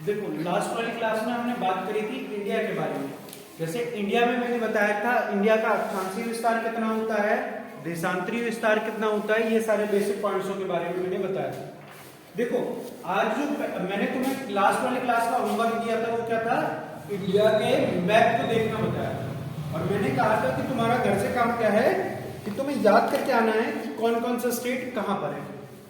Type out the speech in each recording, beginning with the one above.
देखो लास्ट वाली क्लास में हमने बात करी थी इंडिया के बारे में। जैसे इंडिया में मैंने बताया था इंडिया का अक्षांशीय विस्तार कितना होता है, देशांतरीय विस्तार कितना होता है, ये सारे बेसिक पॉइंट्सों के बारे में मैंने बताया था। देखो आज जो मैंने तुम्हें लास्ट वाली क्लास का होमवर्क दिया था वो क्या था, इंडिया के मैप को देखना बताया था। और मैंने कहा था कि तुम्हारा घर से काम क्या है कि तुम्हें याद करके आना है कि कौन कौन सा स्टेट कहां पर है।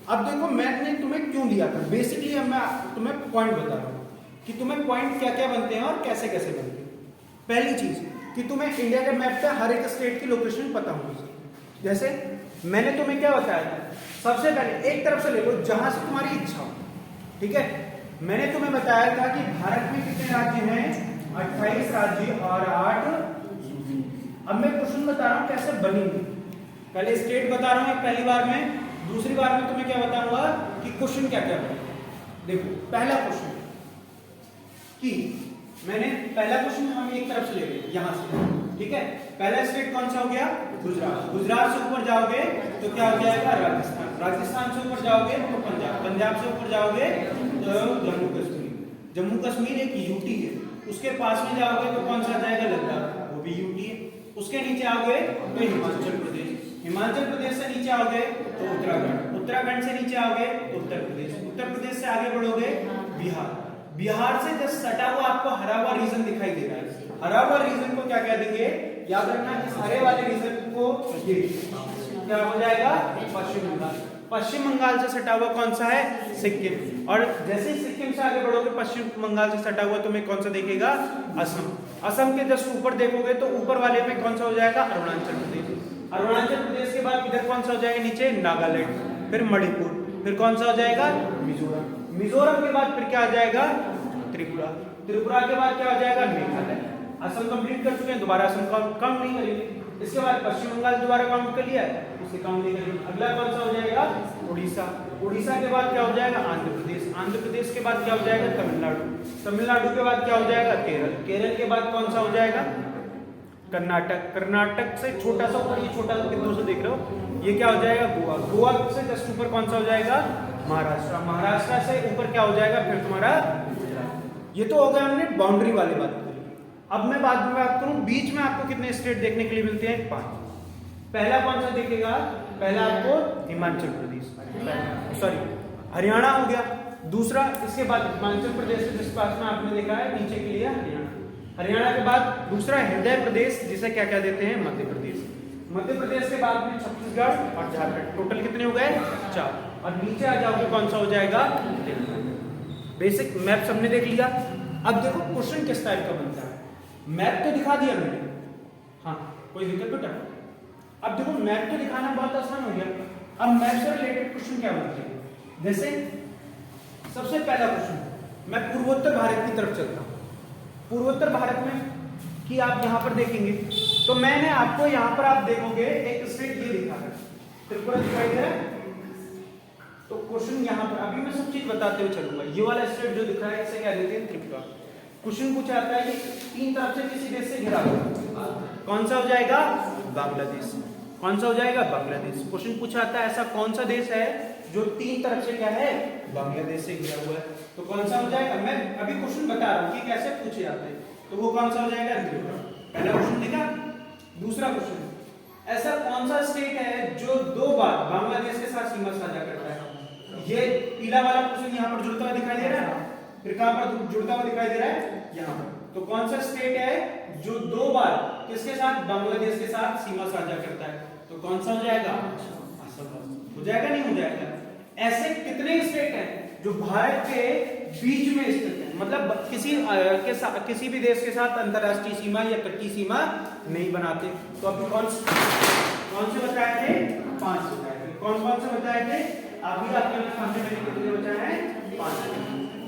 अब देखो मैंने तुम्हें क्यों दिया था, बेसिकली अब मैं तुम्हें पॉइंट बता रहा हूं कि तुम्हें पॉइंट क्या क्या बनते हैं और कैसे कैसे बनते हैं। पहली चीज कि तुम्हें इंडिया के मैप पे हर एक स्टेट की लोकेशन पता होनी चाहिए। जैसे मैंने तुम्हें क्या बताया था, सबसे पहले एक तरफ से ले लो जहां से तुम्हारी इच्छा हो, ठीक है। मैंने तुम्हें बताया था कि भारत में कितने राज्य हैं, 28 राज्य और 8। अब मैं क्वेश्चन बता रहा हूं कैसे बनेंगे। पहले स्टेट बता रहा हूं पहली बार में, दूसरी बार में तुम्हें क्या बताऊंगा कि क्वेश्चन क्या क्या बनेगा। देखो पहला क्वेश्चन कि मैंने पहला क्वेश्चन हम एक तरफ से ले रहे यहां से, ठीक है। पहला स्टेट कौन सा हो गया, गुजरात। गुजरात से ऊपर जाओगे तो क्या हो जाएगा, राजस्थान। राजस्थान से ऊपर जाओगे तो पंजाब। पंजाब से ऊपर जाओगे तो जम्मू कश्मीर। जम्मू कश्मीर एक यूटी है। उसके पास में जाओगे तो कौन सा आ जाएगा, लद्दाख, वो भी यूटी है। उसके नीचे आओगे तो हिमाचल प्रदेश। हिमाचल प्रदेश से नीचे आओगे तो उत्तराखंड। उत्तराखंड से नीचे आओगे तो उत्तर प्रदेश। उत्तर प्रदेश से आगे बढ़ोगे बिहार। बिहार से जस्ट सटा हुआ आपको हरा हुआ रीजन दिखाई दे रहा है। हरा हुआ रीजन को क्या कह देंगे, याद रखना इस हरे वाले रीजन को ये क्या हो जाएगा, पश्चिम बंगाल। पश्चिम बंगाल से सटा हुआ कौन सा है, सिक्किम। और जैसे ही सिक्किम से आगे बढ़ोगे पश्चिम बंगाल से सटा हुआ तुम्हें कौन सा दिखेगा, असम। असम के जस्ट ऊपर देखोगे तो ऊपर वाले में कौन सा हो जाएगा, अरुणाचल प्रदेश। अरुणाचल प्रदेश के बाद इधर कौन सा हो जाएगा, नीचे नागालैंड, फिर मणिपुर, फिर कौन सा हो जाएगा, मिजोरम। मिजोरम के बाद फिर क्या आ जाएगा, त्रिपुरा। त्रिपुरा के बाद क्या हो जाएगा, मेघालय। असम कंप्लीट कर चुके हैं, दोबारा असम काउंट नहीं करेंगे। इसके बाद पश्चिम बंगाल दोबारा काउंट कर लिया है, उसे काउंट नहीं करेंगे। अगला कौन सा हो जाएगा, उड़ीसा। उड़ीसा के बाद क्या हो जाएगा, आंध्र प्रदेश। आंध्र प्रदेश के बाद क्या हो जाएगा, तमिलनाडु। तमिलनाडु के बाद क्या हो जाएगा, केरल। केरल के बाद कौन सा हो जाएगा, कर्नाटक। कर्नाटक से छोटा सा ऊपर, ये छोटा सा कितनों से देख रहे हो, ये क्या हो जाएगा, गोवा। गोवा से जस्ट ऊपर कौन सा हो जाएगा, महाराष्ट्र। महाराष्ट्र से ऊपर क्या हो जाएगा फिर तुम्हारा गुजरात। ये तो हो गया हमने बाउंड्री वाली बात करी। अब मैं बाद में बात करूं बीच में आपको कितने स्टेट देखने के लिए मिलते हैं, 5। पहला कौन सा दिखेगा, पहला आपको हिमाचल प्रदेश, सॉरी हरियाणा हो गया। दूसरा इसके बाद हिमाचल प्रदेश के जिस पास में आपने देखा है नीचे के लिए हरियाणा। हरियाणा के बाद दूसरा हृदय प्रदेश, जिसे क्या क्या देते हैं, मध्य प्रदेश। मध्य प्रदेश के बाद में छत्तीसगढ़ और झारखंड। टोटल कितने हो गए, 4। और नीचे आ जाओगे कौन सा हो जाएगा, बेसिक मैप हमने देख लिया। अब देखो क्वेश्चन किस टाइप का बनता है। मैप तो दिखा दिया मैंने, हाँ कोई दिक्कत बेटा। अब देखो मैप तो दिखाना बहुत आसान हो गया। अब मैप से रिलेटेड क्वेश्चन क्या बनते हैं, जैसे सबसे पहला क्वेश्चन मैं पूर्वोत्तर भारत की तरफ चलता हूं। पूर्वोत्तर भारत में कि आप यहां पर देखेंगे तो मैंने आपको यहां पर आप देखोगे एक स्टेट ये दिखा है, त्रिपुरा दिखाई दे रहा है। तो क्वेश्चन यहां पर अभी मैं सब चीज बताते हुए चलूंगा। ये वाला स्टेट जो दिखा है इसे क्या देते हैं, त्रिपुरा। क्वेश्चन पूछा जाता है कि 3 तरफ से किसी देश से घिरा हुआ, कौन सा हो जाएगा, बांग्लादेश। कौन सा हो जाएगा, बांग्लादेश। क्वेश्चन पूछा जाता है ऐसा कौन सा देश है जो 3 तरफ से क्या है, बांग्लादेश से घिरा हुआ है, तो कौन सा हो जाएगा। मैं अभी क्वेश्चन बता रहा हूं कि कैसे पूछे जाते हैं, तो वो कौन सा हो जाएगा, त्रिपुरा। पहला क्वेश्चन देखा। दूसरा क्वेश्चन, ऐसा कौन सा स्टेट है जो 2 बार बांग्लादेश के साथ सीमा साझा करता है। ये पीला वाला क्वेश्चन यहाँ पर जुड़ता हुआ दिखाई दे रहा है, फिर कहां पर जुड़ता हुआ दिखाई दे रहा है, यहाँ पर। तो कौन सा स्टेट है जो 2 बार किसके साथ, बांग्लादेश के साथ सीमा साझा करता है, तो कौन सा हो जाएगा, असम। हो जाएगा नहीं हो जाएगा। ऐसे कितने स्टेट हैं जो भारत के बीच में स्थित है, मतलब किसी भी देश के साथ अंतरराष्ट्रीय सीमा या तटीय सीमा नहीं बनाते। तो अभी कौन से बताए थे, 5 बताए थे। कौन कौन से बताए थे, अभी आपके सामने मैंने कितने बताए हैं, 5।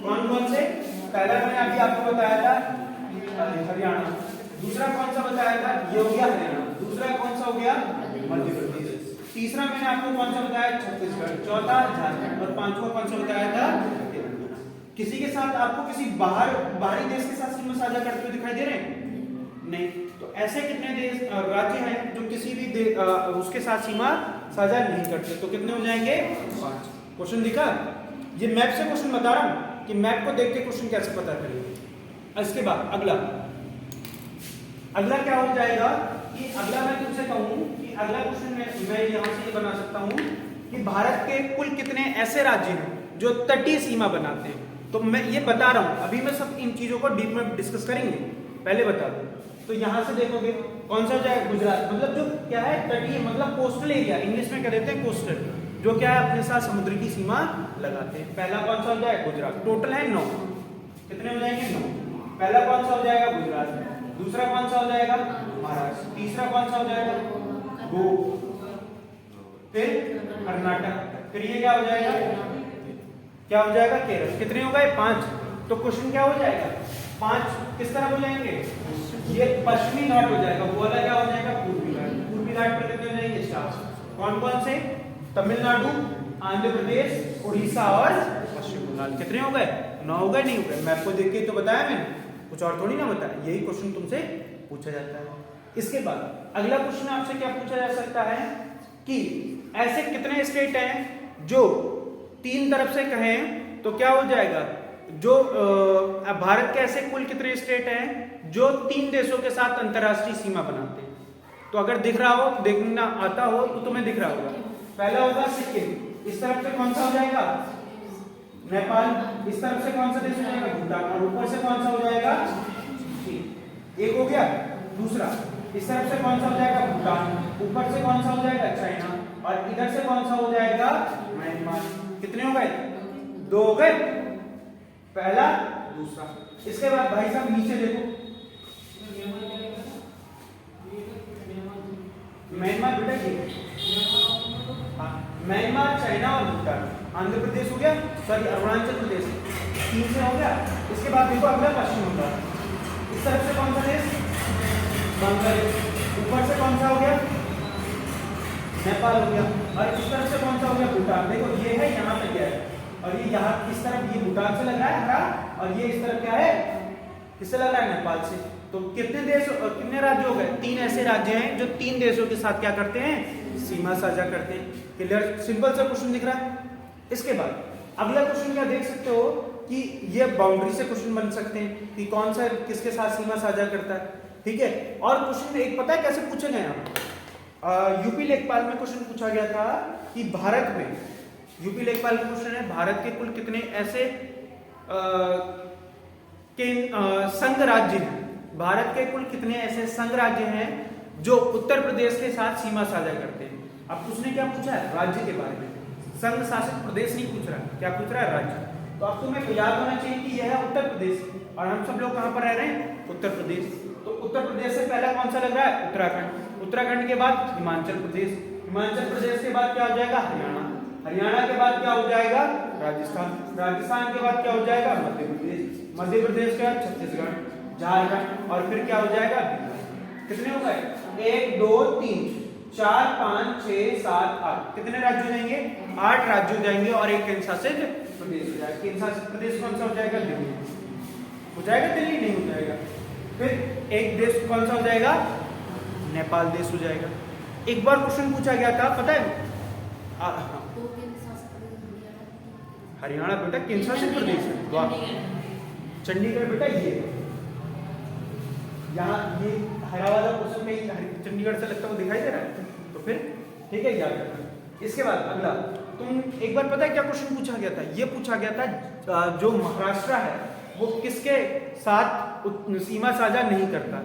कौन कौन से, पहला मैंने अभी आपको बताया था हरियाणा। दूसरा कौन सा बताया था, ये हो गया हरियाणा। दूसरा कौन सा हो गया, मध्य प्रदेश। तीसरा मैंने आपको कौन सा बताया, छत्तीसगढ़। चौथा झारखंड। और 5वां कौन सा बताया था, तेलंगाना। किसी के साथ आपको किसी बाहरी देश के साथ सीमा साझा करते हुए दिखाई दे रहे हैं, नहीं। तो ऐसे कितने देश राज्य हैं जो किसी भी उसके साथ सीमा साझा नहीं करते, तो कितने हो जाएंगे, 5। क्वेश्चन दिखा, ये मैप से क्वेश्चन बता रहा हूं। कि मैप को देख के क्वेश्चन कैसे पता करेंगे। इसके बाद अगला क्या हो जाएगा कि अगला मैं तुमसे कहूं कि अगला क्वेश्चन मैं यहां से ये बना सकता हूं कि भारत के कुल कितने ऐसे राज्य हैं जो तटीय सीमा बनाते हैं। तो मैं ये बता रहा हूं, अभी मैं सब इन चीजों को डीप में डिस्कस करेंगे, पहले बता दूं। तो यहां से देखोगे कौन सा हो जाएगा, गुजरात, मतलब जो क्या है तटीय, मतलब कोस्टल एरिया, इंग्लिश में क्या देते हैं कोस्टल, जो क्या है अपने साथ समुद्र की सीमा लगाते हैं। पहला कौन सा हो जाएगा, गुजरात। टोटल है 9, कितने हो जाएंगे 9। पहला कौन सा हो जाएगा, गुजरात। दूसरा कौन सा हो जाएगा, महाराष्ट्र। तीसरा कौन सा हो जाएगा, गोवा। फिर कर्नाटक। फिर ये क्या हो जाएगा, क्या हो जाएगा, केरल। कितने हो गए, 5। तो क्वेश्चन क्या हो जाएगा, 5 किस तरह हो जाएंगे, ये पश्चिमी घाट हो जाएगा, वो वाला क्या हो जाएगा, पूर्वी घाट। पूर्वी घाट पर कितने हो जाएंगे, 4। कौन कौन से, तमिलनाडु, आंध्र प्रदेश, उड़ीसा और पश्चिम बंगाल। कितने हो गए, 9 हो गए, नहीं हो गए। मैप को देख के तो बताया मैंने, कुछ और थोड़ी ना बताया, यही क्वेश्चन तुमसे पूछा जाता है। इसके बाद अगला क्वेश्चन आपसे क्या पूछा जा सकता है कि ऐसे कितने स्टेट हैं जो 3 तरफ से कहें तो क्या हो जाएगा, जो भारत के ऐसे कुल कितने स्टेट हैं जो 3 देशों के साथ अंतरराष्ट्रीय सीमा बनाते हैं। तो अगर दिख रहा हो, देखना आता हो तो तुम्हें दिख रहा होगा। पहला होगा सिक्किम, इस तरफ से कौन सा हो जाएगा, नेपाल। इस तरफ से कौन सा देश हो जाएगा, भूटान। और ऊपर से कौन सा हो जाएगा, एक हो गया। दूसरा इस तरफ से कौन सा हो जाएगा, भूटान। ऊपर से कौन सा हो जाएगा, चाइना। और इधर से कौन सा हो जाएगा, म्यांमार। कितने हो गए, 2 हो गए, पहला दूसरा। इसके बाद भाई साहब नीचे देखो, म्यांमार बेटा ये, म्यांमार, चाइना और भूटान। आंध्र प्रदेश हो गया, सॉरी अरुणाचल प्रदेश 3 से हो गया। इसके बाद देखो अगला पश्चिम बंगाल, इस तरफ से कौन सा देश, बांग्लादेश। ऊपर से कौन सा हो गया, नेपाल हो गया। और इस तरफ से कौन सा हो गया, भूटान। देखो ये है, यहाँ पे गया है, और ये यहाँ इस तरफ, ये भूटान से लग रहा है हरा, और ये इस तरफ क्या है, किससे लग रहा है, नेपाल से। तो कितने देश, कितने राज्य हो गए, 3 ऐसे राज्य हैं जो 3 देशों के साथ क्या करते हैं, सीमा साझा करते हैं। क्लियर, सिंपल सा क्वेश्चन दिख रहा है। इसके बाद अगला क्वेश्चन क्या देख सकते हो कि ये बाउंड्री से क्वेश्चन बन सकते हैं कि कौन सा किसके साथ सीमा साझा करता है, ठीक है। और क्वेश्चन एक पता है कैसे पूछे गए हैं, यूपी लेखपाल में क्वेश्चन पूछा गया था कि भारत में, यूपी लेखपाल का क्वेश्चन है, भारत के कुल कितने ऐसे संघ राज्य हैं, भारत के कुल कितने ऐसे संघ राज्य हैं जो उत्तर प्रदेश के साथ सीमा साझा करते हैं। अब उसने क्या पूछा है, राज्य के बारे में, संघ शासित प्रदेश नहीं पूछ रहा, क्या पूछ रहा है, राज्य। तो अब तुम्हें याद होना चाहिए कि यह है उत्तर प्रदेश, और हम सब लोग कहां पर रह रहे हैं, उत्तर प्रदेश। तो उत्तर प्रदेश से पहला कौन सा लग रहा है, उत्तराखंड। उत्तराखंड के बाद हिमाचल प्रदेश। हिमाचल प्रदेश के बाद क्या हो जाएगा, हरियाणा। हरियाणा के बाद क्या हो जाएगा, राजस्थान। राजस्थान के बाद क्या हो जाएगा, मध्य प्रदेश। मध्य प्रदेश के बाद छत्तीसगढ़, झारखंड, और फिर क्या हो जाएगा, बिहार। कितने हो गए, 1 2 3 4 5 6 7 8। कितने राज्य हो जाएंगे, 8 राज्य हो जाएंगे, और एक केंद्र शासित प्रदेश हो जाएगा। केंद्र शासित प्रदेश कौन सा हो जाएगा, दिल्ली हो जाएगा, दिल्ली नहीं हो जाएगा। फिर एक देश कौन सा हो जाएगा, नेपाल देश हो जाएगा। एक बार क्वेश्चन पूछा गया था, पता है, हरियाणा बेटा केंद्र शासित प्रदेश है, वाह। चंडीगढ़ बेटा ये यहाँ, ये हरा वाला क्वेश्चन में चंडीगढ़ से लगता है, वो दिखाई दे रहा है, तो फिर ठीक है, याद रखना। इसके बाद अगला, तुम एक बार पता है क्या क्वेश्चन पूछा गया था, ये पूछा गया था जो महाराष्ट्र है वो किसके साथ सीमा साझा नहीं करता।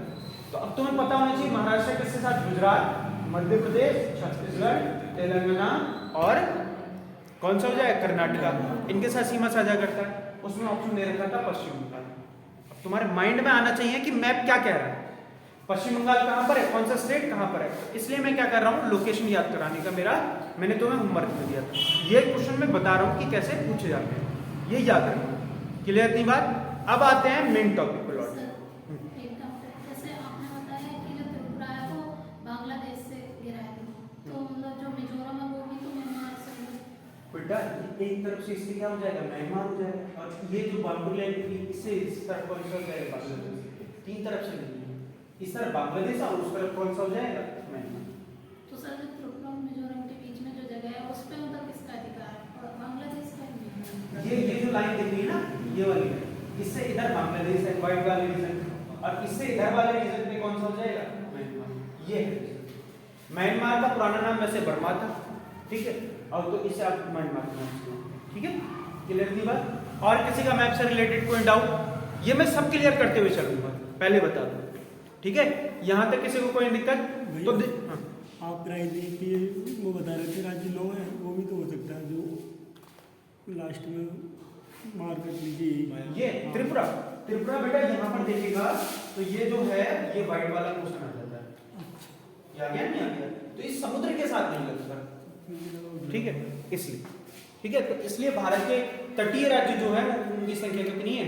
तो अब तुम्हें पता होना चाहिए महाराष्ट्र किसके साथ, गुजरात, मध्य प्रदेश, छत्तीसगढ़, तेलंगाना और कौन सा हो जाए, कर्नाटका, इनके साथ सीमा साझा करता है। उसमें ऑप्शन दे रखा था पश्चिम बंगाल। अब तुम्हारे माइंड में आना चाहिए कि मैप क्या कह रहा है, पश्चिम बंगाल कहां पर है, कौन सा स्टेट कहां पर है। इसलिए मैं क्या कर रहा हूं, लोकेशन याद कराने का मैंने तुम्हें होमवर्क में दिया था। ये क्वेश्चन मैं बता रहा हूं कि कैसे पूछे जाते हैं, ये याद रखना। क्लियर इतनी बात। अब आते हैं मेन टॉपिक पर लौट। जैसे आपने बताया कि जो त्रिपुरा है वो बांग्लादेश से घिरा है, तो मतलब जो मिजोरम है वो भी तो म्यांमार से। बेटा एक तरफ से इसलिए क्या हो जाएगा, म्यांमार हो जाएगा, और ये जो बाउंड्री लाइन इससे इस तरफ कौन सा हो जाएगा, बांग्लादेश। 3 तरफ से नहीं, इस तरफ बांग्लादेश और उस तरफ कौन सा हो जाएगा, म्यांमार। तो सर जो त्रिपुरा और मिजोरम के बीच में जो जगह है उस पे मतलब किसका अधिकार है, और बांग्लादेश का नहीं। ये जो लाइन दिख रही है ना, ये वाली है, इससे इधर बांग्लादेश है व्हाइट वाले रीजन, और इससे इधर वाले रीजन में कौन सा हो जाएगा म्यांमार। ये है म्यांमार का पुराना नाम वैसे बर्मा था, ठीक है, और तो इसे आप म्यांमार का नाम सुनो, ठीक है, क्लियर थी बात। और किसी का मैप से रिलेटेड कोई डाउट, ये मैं सब क्लियर करते हुए चलूंगा, पहले बता दूं, ठीक है, यहां तक किसी को कोई दिक्कत तो आप राजनीति वो बता रहे थे, राज्य लो है वो भी तो हो सकता है, जो लास्ट में मार कर लीजिए। ये त्रिपुरा, त्रिपुरा बेटा यहाँ पर देखिएगा तो ये जो है ये व्हाइट वाला क्वेश्चन आ जाता है, ये आ गया नहीं आ गया, तो इस समुद्र के साथ नहीं लगता, ठीक है, इसलिए, ठीक है, तो इसलिए भारत के तटीय राज्य जो है उनकी संख्या कितनी है।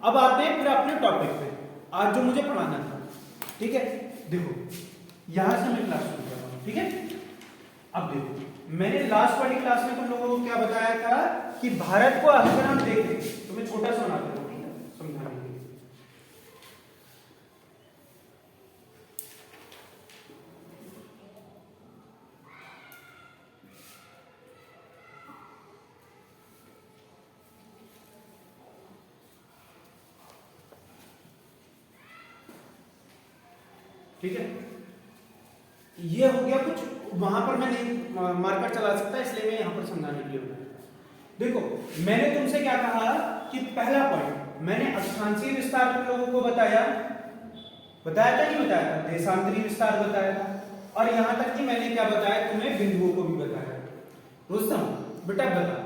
अब आते हैं फिर अपने टॉपिक पे, आज जो मुझे पढ़ाना था, ठीक है, देखो यहां से मैं क्लास शुरू कर रहा हूं, ठीक है। अब देखो मैंने लास्ट वाली क्लास में तुम लोगों को क्या बताया था कि भारत को अगर हम देखें तो मैं छोटा सा बनाता हूं, ठीक है, समझाने के लिए। ठीक है, ये हो गया कुछ, वहां पर मैं नहीं मार्कर चला सकता इसलिए मैं यहां पर समझाने के लिए बनाया। देखो मैंने तुमसे क्या कहा कि पहला पॉइंट मैंने अक्षांशीय विस्तार तुम लोगों को बताया था नहीं बताया था, देशांतरीय विस्तार बताया था, और यहां तक कि मैंने क्या बताया तुम्हें बिंदुओं को भी बताया। रुस्तम बेटा बता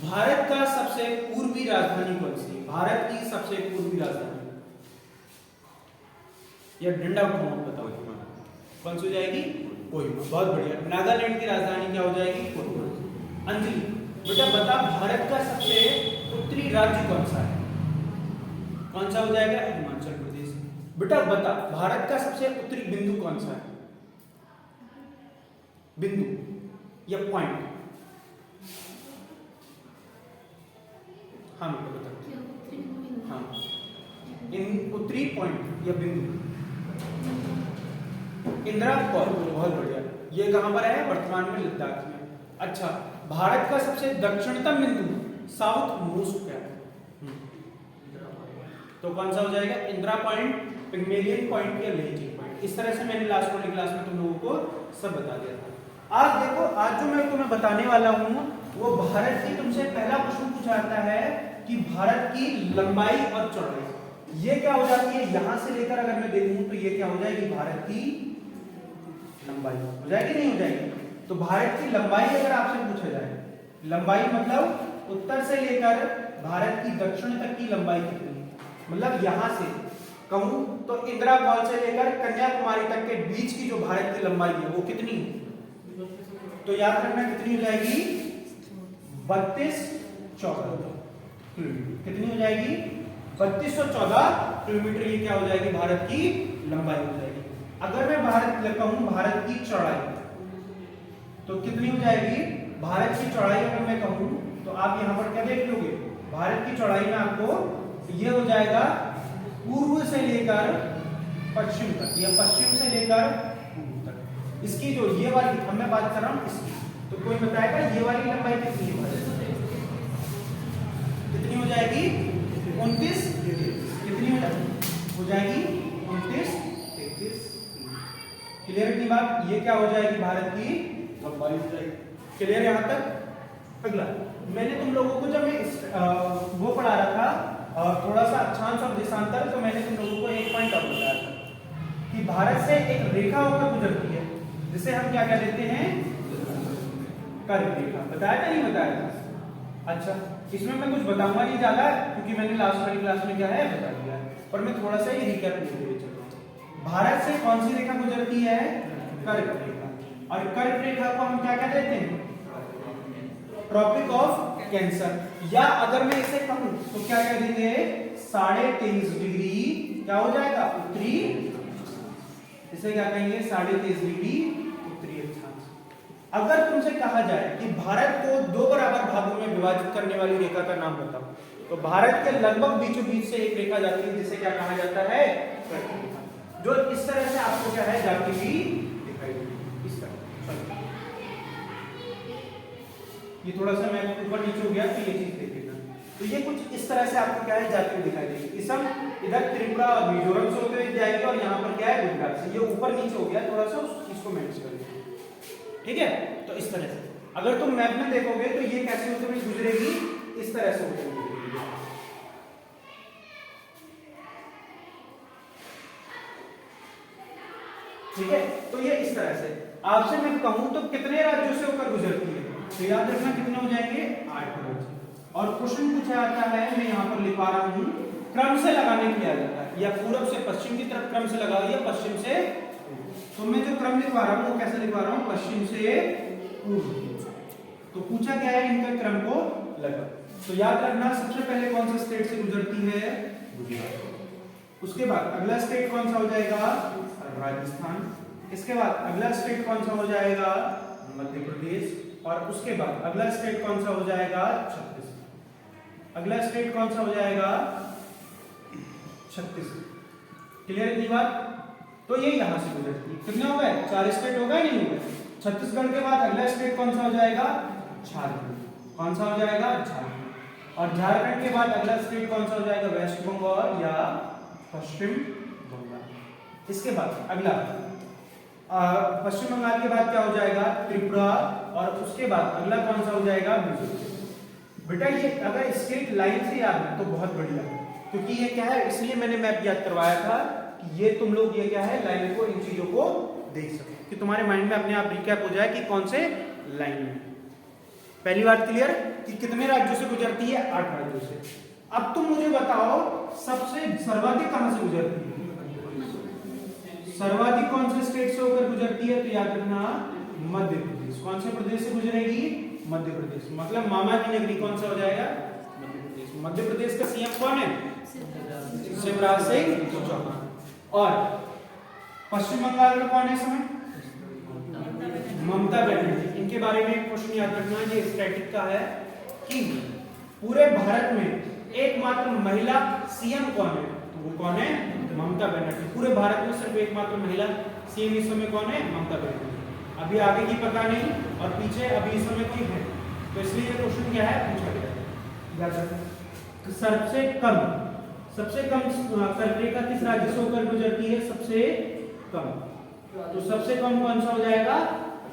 भारत का सबसे पूर्वी राजधानी कौन सी है, भारत की सबसे पूर्वी राजधानी या डंडा उठाओ बताओ कौन सी हो जाएगी, कोहिमा, बहुत बढ़िया। नागालैंड की राजधानी क्या हो जाएगी, कोहिमा। अंजलि बेटा बता भारत का सबसे उत्तरी राज्य कौन सा है, कौन सा हो जाएगा, हिमाचल प्रदेश। बेटा बता भारत का सबसे उत्तरी बिंदु कौन सा है, बिंदु या पॉइंट, हाँ बेटा बता, हाँ इन उत्तरी पॉइंट या बिंदु इंदिरा कॉल, बहुत बढ़िया। ये कहां पर है, वर्तमान में लद्दाख में। अच्छा भारत का सबसे दक्षिणतम बिंदु साउथ मोस्ट क्या है, तो कौन सा हो जाएगा, इंदिरा पॉइंट, पिग्मेलियन पॉइंट या लेटिंग पॉइंट। इस तरह से मैंने लास्ट वाली क्लास में तुम लोगों को सब बता दिया था। आज देखो आज जो मैं तुम्हें बताने वाला हूं वो भारत की, तुमसे पहला क्वेश्चन पूछा जाता है कि भारत की लंबाई और चौड़ाई ये क्या हो जाती है, यहां से लेकर अगर मैं देखूं तो ये क्या हो जाएगी, भारत की लंबाई हो जाएगी नहीं हो जाएगी। तो भारत की लंबाई अगर आपसे पूछा जाए, लंबाई मतलब उत्तर से लेकर भारत की दक्षिण तक की लंबाई कितनी, मतलब यहां से कहूं तो इंदिरा कॉल से लेकर कन्याकुमारी तक के बीच की जो भारत की लंबाई है वो कितनी है, तो याद रखना कितनी हो जाएगी, 3214 किलोमीटर। कितनी हो जाएगी, 3214 किलोमीटर। ये क्या हो जाएगी, भारत की लंबाई हो जाएगी। अगर मैं भारत कहूं भारत की चौड़ाई तो कितनी हो जाएगी, भारत की चौड़ाई अगर मैं कहूं तो आप यहां पर क्या देख लोगे, भारत की चौड़ाई में आपको ये हो जाएगा पूर्व से लेकर पश्चिम तक या पश्चिम से लेकर पूर्व तक। इसकी जो ये वाली हम मैं बात कर रहा हूं इसकी, तो कोई बताएगा ये वाली लंबाई कितनी है, कितनी हो जाएगी, 29, कितनी हो जाएगी 29, 33। क्लियर की बात, ये क्या हो जाएगी, भारत की लंबाई हो जाएगी। क्लियर यहां तक। अगला मैंने तुम लोगों को जब मैं वो पढ़ा रहा था थोड़ा सा अक्षांश और देशांतर, तो मैंने तुम लोगों को एक पॉइंट और बताया था कि भारत से एक रेखा होकर गुजरती है जिसे हम क्या कह देते हैं, कर्क रेखा। बताया था नहीं बताया था। अच्छा इसमें मैं कुछ बताऊंगा नहीं ज्यादा क्योंकि मैंने लास्ट वाली क्लास में क्या है बता दिया है, पर मैं थोड़ा सा ही रिकैप देते हुए चल रहा हूं। भारत से कौन सी रेखा गुजरती है, कर्क रेखा। और कर्क रेखा को हम क्या कह देते हैं, ट्रॉपिक ऑफ कैंसर, या अगर मैं इसे कहूं तो क्या कह देंगे, 23.5 डिग्री क्या हो जाएगा, उत्तरी, इसे क्या कहेंगे 23.5 डिग्री उत्तरी अक्षांश। अगर तुमसे कहा जाए कि भारत को 2 बराबर भागों में विभाजित करने वाली रेखा का नाम बताओ, तो भारत के लगभग बीचों बीच से एक रेखा जाती है जिसे क्या कहा जाता है, कर्क रेखा, जो इस तरह से आपको क्या है जाती हुई दिखाई देगी, इस तरह। ये थोड़ा सा मैं ऊपर नीचे हो गया तो ये चीज देख लेना। तो ये कुछ इस तरह से आपको क्या है जाती हुई दिखाई देगी। इसम इधर त्रिपुरा और मिजोरम से होते हुए जाएगी और यहाँ पर क्या है गुजरात से। ये ऊपर नीचे हो गया थोड़ा सा, उस चीज को मैनेज कर लीजिए, ठीक है। तो इस तरह से अगर तुम मैप में देखोगे तो ये कैसे होते हुए गुजरेगी, इस तरह से होते हुए गुजरेगी, ठीक है। तो ये इस तरह से आपसे मैं कहूं तो कितने राज्यों से होकर गुजरती है, तो याद रखना कितने हो जाएंगे 8 राज्य। और क्वेश्चन पूछा जाता है, मैं यहाँ पर लिखा रहा हूँ, क्रम से लगाने के लिए आ जाता है, या पूरब से पश्चिम की तरफ क्रम से लगा दिया, पश्चिम से तो मैं जो क्रम लिखवा रहा हूँ वो कैसे लिखवा रहा हूँ, पश्चिम से पूर्व। तो पूछा गया है इनका क्रम को लगा। तो याद रखना सबसे पहले कौन सा स्टेट से गुजरती है, गुजरात। उसके बाद अगला स्टेट कौन सा हो जाएगा, राजस्थान। इसके बाद अगला स्टेट कौन सा हो जाएगा, मध्य प्रदेश। और उसके बाद अगला स्टेट कौन सा हो जाएगा, छत्तीसगढ़। अगला स्टेट कौन सा हो जाएगा, छत्तीसगढ़। क्लियर इतनी बात। तो ये यहां से गुजरती है। कितने हो गए, 4 स्टेट हो गए, नहीं हो गए। छत्तीसगढ़ के बाद अगला स्टेट कौन सा हो जाएगा, झारखंड। कौन सा हो जाएगा, झारखंड। और झारखंड के बाद अगला स्टेट कौन सा हो जाएगा, वेस्ट बंगाल या पश्चिम बंगाल। इसके बाद अगला पश्चिम बंगाल के बाद क्या हो जाएगा, त्रिपुरा। और उसके बाद अगला कौन सा हो जाएगा, मिजोरम। बेटा ये अगर स्टेट लाइन से याद है तो बहुत बढ़िया है, क्योंकि ये क्या है, इसलिए मैंने मैप याद करवाया था कि ये तुम लोग ये क्या है लाइन को, इन चीजों को देख सको, कि तुम्हारे माइंड में अपने आप रिकैप हो जाए कि कौन से लाइन में। पहली बात क्लियर कि कितने राज्यों से गुजरती है, 8 राज्यों से। अब तुम मुझे बताओ सबसे सर्वाधिक कहां से गुजरती है, सर्वाधिक कौन से स्टेट से होकर गुजरती है, तो याद रखना मध्य प्रदेश। कौन से प्रदेश से गुजरेगी, मध्य प्रदेश। मतलब मामा की नगरी कौन सा हो जाएगा, मध्य प्रदेश। मध्य प्रदेश का सीएम कौन है, शिवराज सिंह चौहान। और पश्चिम बंगाल का कौन है इस समय, ममता बनर्जी। इनके बारे में क्वेश्चन याद रखना, ये स्टैटिक का है कि पूरे भारत में एकमात्र महिला सीएम कौन है, तो वो कौन है, ममता बनर्जी। पूरे भारत में सिर्फ एकमात्र महिला सीएम इस समय कौन है, ममता बनर्जी। अभी आगे की पता नहीं, और पीछे अभी इस समय कोई है, तो इसलिए क्वेश्चन क्या है पूछा गया है, याद रखना। तो सबसे कम कर्करेखा किस राज्य से होकर गुजरती है, सबसे कम। तो सबसे कम कौन सा हो जाएगा,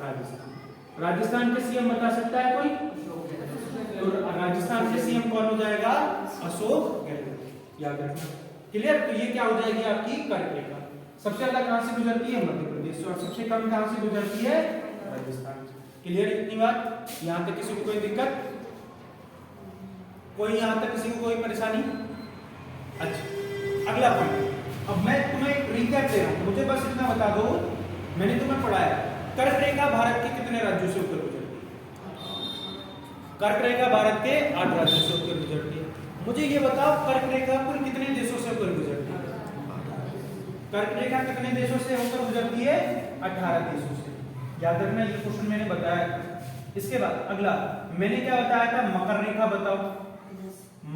राजस्थान। राजस्थान के सीएम बता सकता है कोई, तो राजस्थान के सीएम कौन हो जाएगा, अशोक गहलोत। याद रखना, क्लियर। तो ये क्या हो जाएगी आपकी कर्करेखा। सबसे ज्यादा कहां से गुजरती है, मध्य प्रदेश। और सबसे कम कहां से गुजरती है, राजस्थान। क्लियर इतनी बात। यहां तक किसी को कोई दिक्कत, कोई यहां तक किसी को कोई परेशानी। अच्छा अगला पॉइंट, अब मैं तुम्हें एक रिकैप दे रहा हूं, मुझे बस इतना बता दो, मैंने तुम्हें पढ़ाया कर्करेखा भारत के कितने राज्यों से होकर गुजरती है। कर्करेखा भारत के 8 राज्यों से होकर गुजरती है। मुझे ये बताओ कर्करेखा कुल कितने देशों से होकर गुजरती है, कर्करेखा कितने देशों से होकर गुजरती है, 18 देशों से। याद रखना, ये क्वेश्चन मैंने बताया था। इसके बाद अगला मैंने क्या बताया था, मकर रेखा बताओ।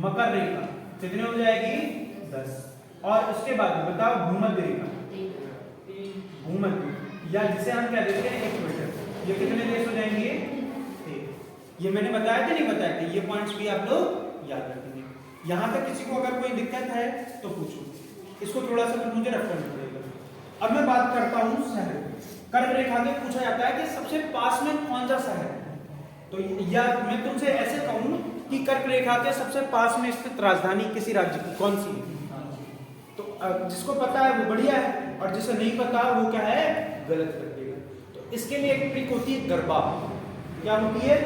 मकर रेखा कितने हो जाएगी, 10। और उसके बाद बताओ भूमध्य रेखा, भूमध्य, या जिसे हम क्या देते हैं इक्वेटर, ये कितने देश हो जाएंगे, 1। ये मैंने बताया था नहीं बताया था, ये पॉइंट्स भी आप लोग याद रखेंगे। यहां तक किसी को अगर कोई दिक्कत है तो पूछो, इसको थोड़ा सा फिर मुझे रफ करना पड़ेगा। अब मैं बात करता हूं शहर। कर्क रेखा में पूछा जाता है कि सबसे पास में कौन सा शहर है, तो या मैं तुमसे ऐसे कहूं कि कर्क रेखा के सबसे पास में स्थित राजधानी किसी राज्य की कौन सी है, तो जिसको पता है वो बढ़िया है, और जिसे नहीं पता वो क्या है, गलत कर देगा। तो इसके लिए एक ट्रिक होती है गरबा। क्या होती है,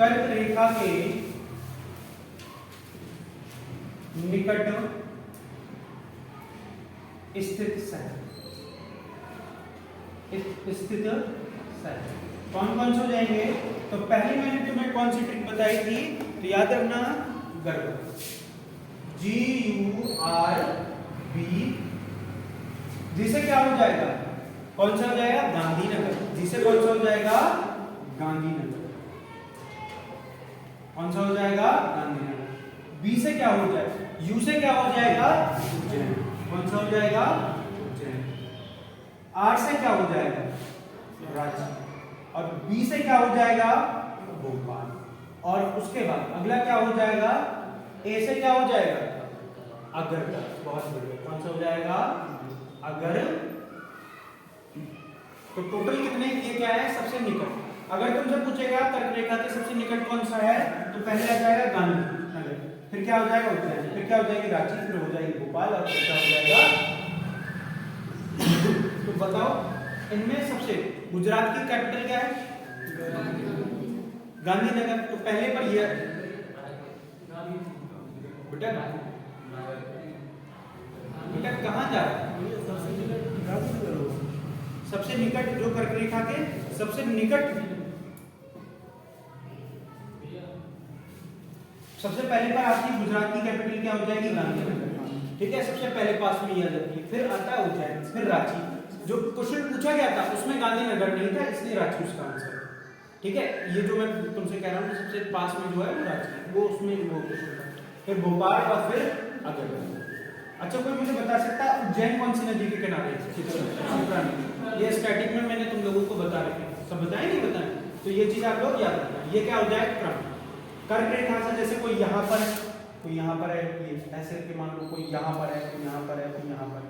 कर्क रेखा के निकट स्थित शहर, स्थित शहर कौन कौन से हो जाएंगे। तो पहले मैंने तुम्हें कौन सी ट्रिक बताई थी, तो याद रखना गरबा, GURB, जिसे क्या हो जाएगा, कौन सा हो जाएगा, गांधीनगर। जिसे कौन सा हो जाएगा, गांधीनगर। कौन सा हो जाएगा, गांधीनगर। बी से क्या हो जाएगा, यू से क्या हो जाएगा उज्जैन, कौन सा हो जाएगा उज्जैन। आर से क्या हो जाएगा रांची, और बी से क्या हो जाएगा भोपाल, और उसके बाद अगला क्या हो जाएगा ए से क्या हो जाएगा अगरतला। बहुत बढ़िया, कौन सा हो जाएगा अगर। तो टोटल कितने, ये क्या है सबसे निकट। अगर तुमसे पूछेगा कर्क रेखा के सबसे निकट कौन सा है, तो पहले आ जाएगा गांधीनगर, फिर क्या हो जाएगा उज्जैन, फिर क्या हो जाएगी रांची, फिर हो जाएगी भोपाल, और फिर क्या हो जाएगा। तो बताओ इनमें सबसे, गुजरात की कैपिटल क्या है गांधीनगर, तो पहले पर ये बेटा बेटा कहाँ जा रहा है, सबसे निकट जो कर्क रेखा के सबसे निकट, सबसे पहले पर आपकी गुजरात की कैपिटल क्या हो जाएगी गांधीनगर, ठीक है, सबसे पहले पास में ये आ जाती है, फिर आता है उज्जैन, फिर रांची। जो क्वेश्चन पूछा गया था उसमें गांधीनगर नहीं था, इसलिए रांची उसका आंसर है, ठीक है। ये जो मैं तुमसे कह रहा हूँ सबसे पास में जो है वो रांची, वो उसमें वो क्वेश्चन था, फिर भोपाल और फिर अगरतला। अच्छा कोई मुझे बता सकता है उज्जैन कौन सी नदी के किनारे है? ये स्टैटिक में मैंने तुम लोगों को बता रखे, सब बताए नहीं बताए, तो ये चीज आप लोग याद रखना। ये क्या हो जाए क्रम, कर्क रेखा से जैसे कोई यहाँ पर है, कोई यहाँ पर है, ये ऐसे के मान लो कोई यहाँ पर है, कोई यहाँ पर है, कोई यहाँ पर है,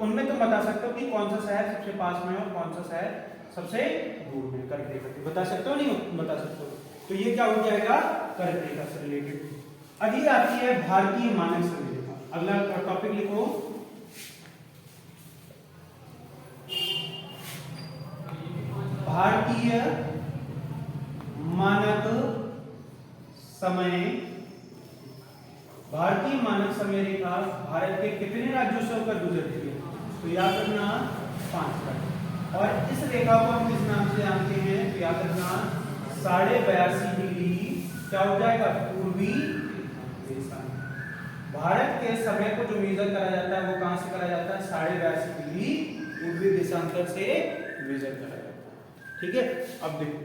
उनमें तुम बता सकते हो कि कौन सा शहर सबसे पास में है और कौन सा शहर सबसे दूर में, कर्क रेखा के बता सकते हो नहीं बता सकते हो। तो ये क्या हो जाएगा कर्क रेखा से रिलेटेड। अगली आती है भारतीय मानक समय रेखा। अगला टॉपिक लिखो भारतीय मानक समय। भारतीय मानक समय रेखा भारत के कितने राज्यों से होकर गुजरती है, तो याद रखना 5 राज्य। और इस रेखा को हम किस नाम से जानते हैं, तो याद रखना 82.5 डिग्री क्या हो जाएगा पूर्वी देशांतर। भारत के समय को जो मेजर करा जाता है वो कहां से करा जाता है, 82.5 डिग्री पूर्वी देशांतर से मेजर करा जाता है, ठीक है। अब देखो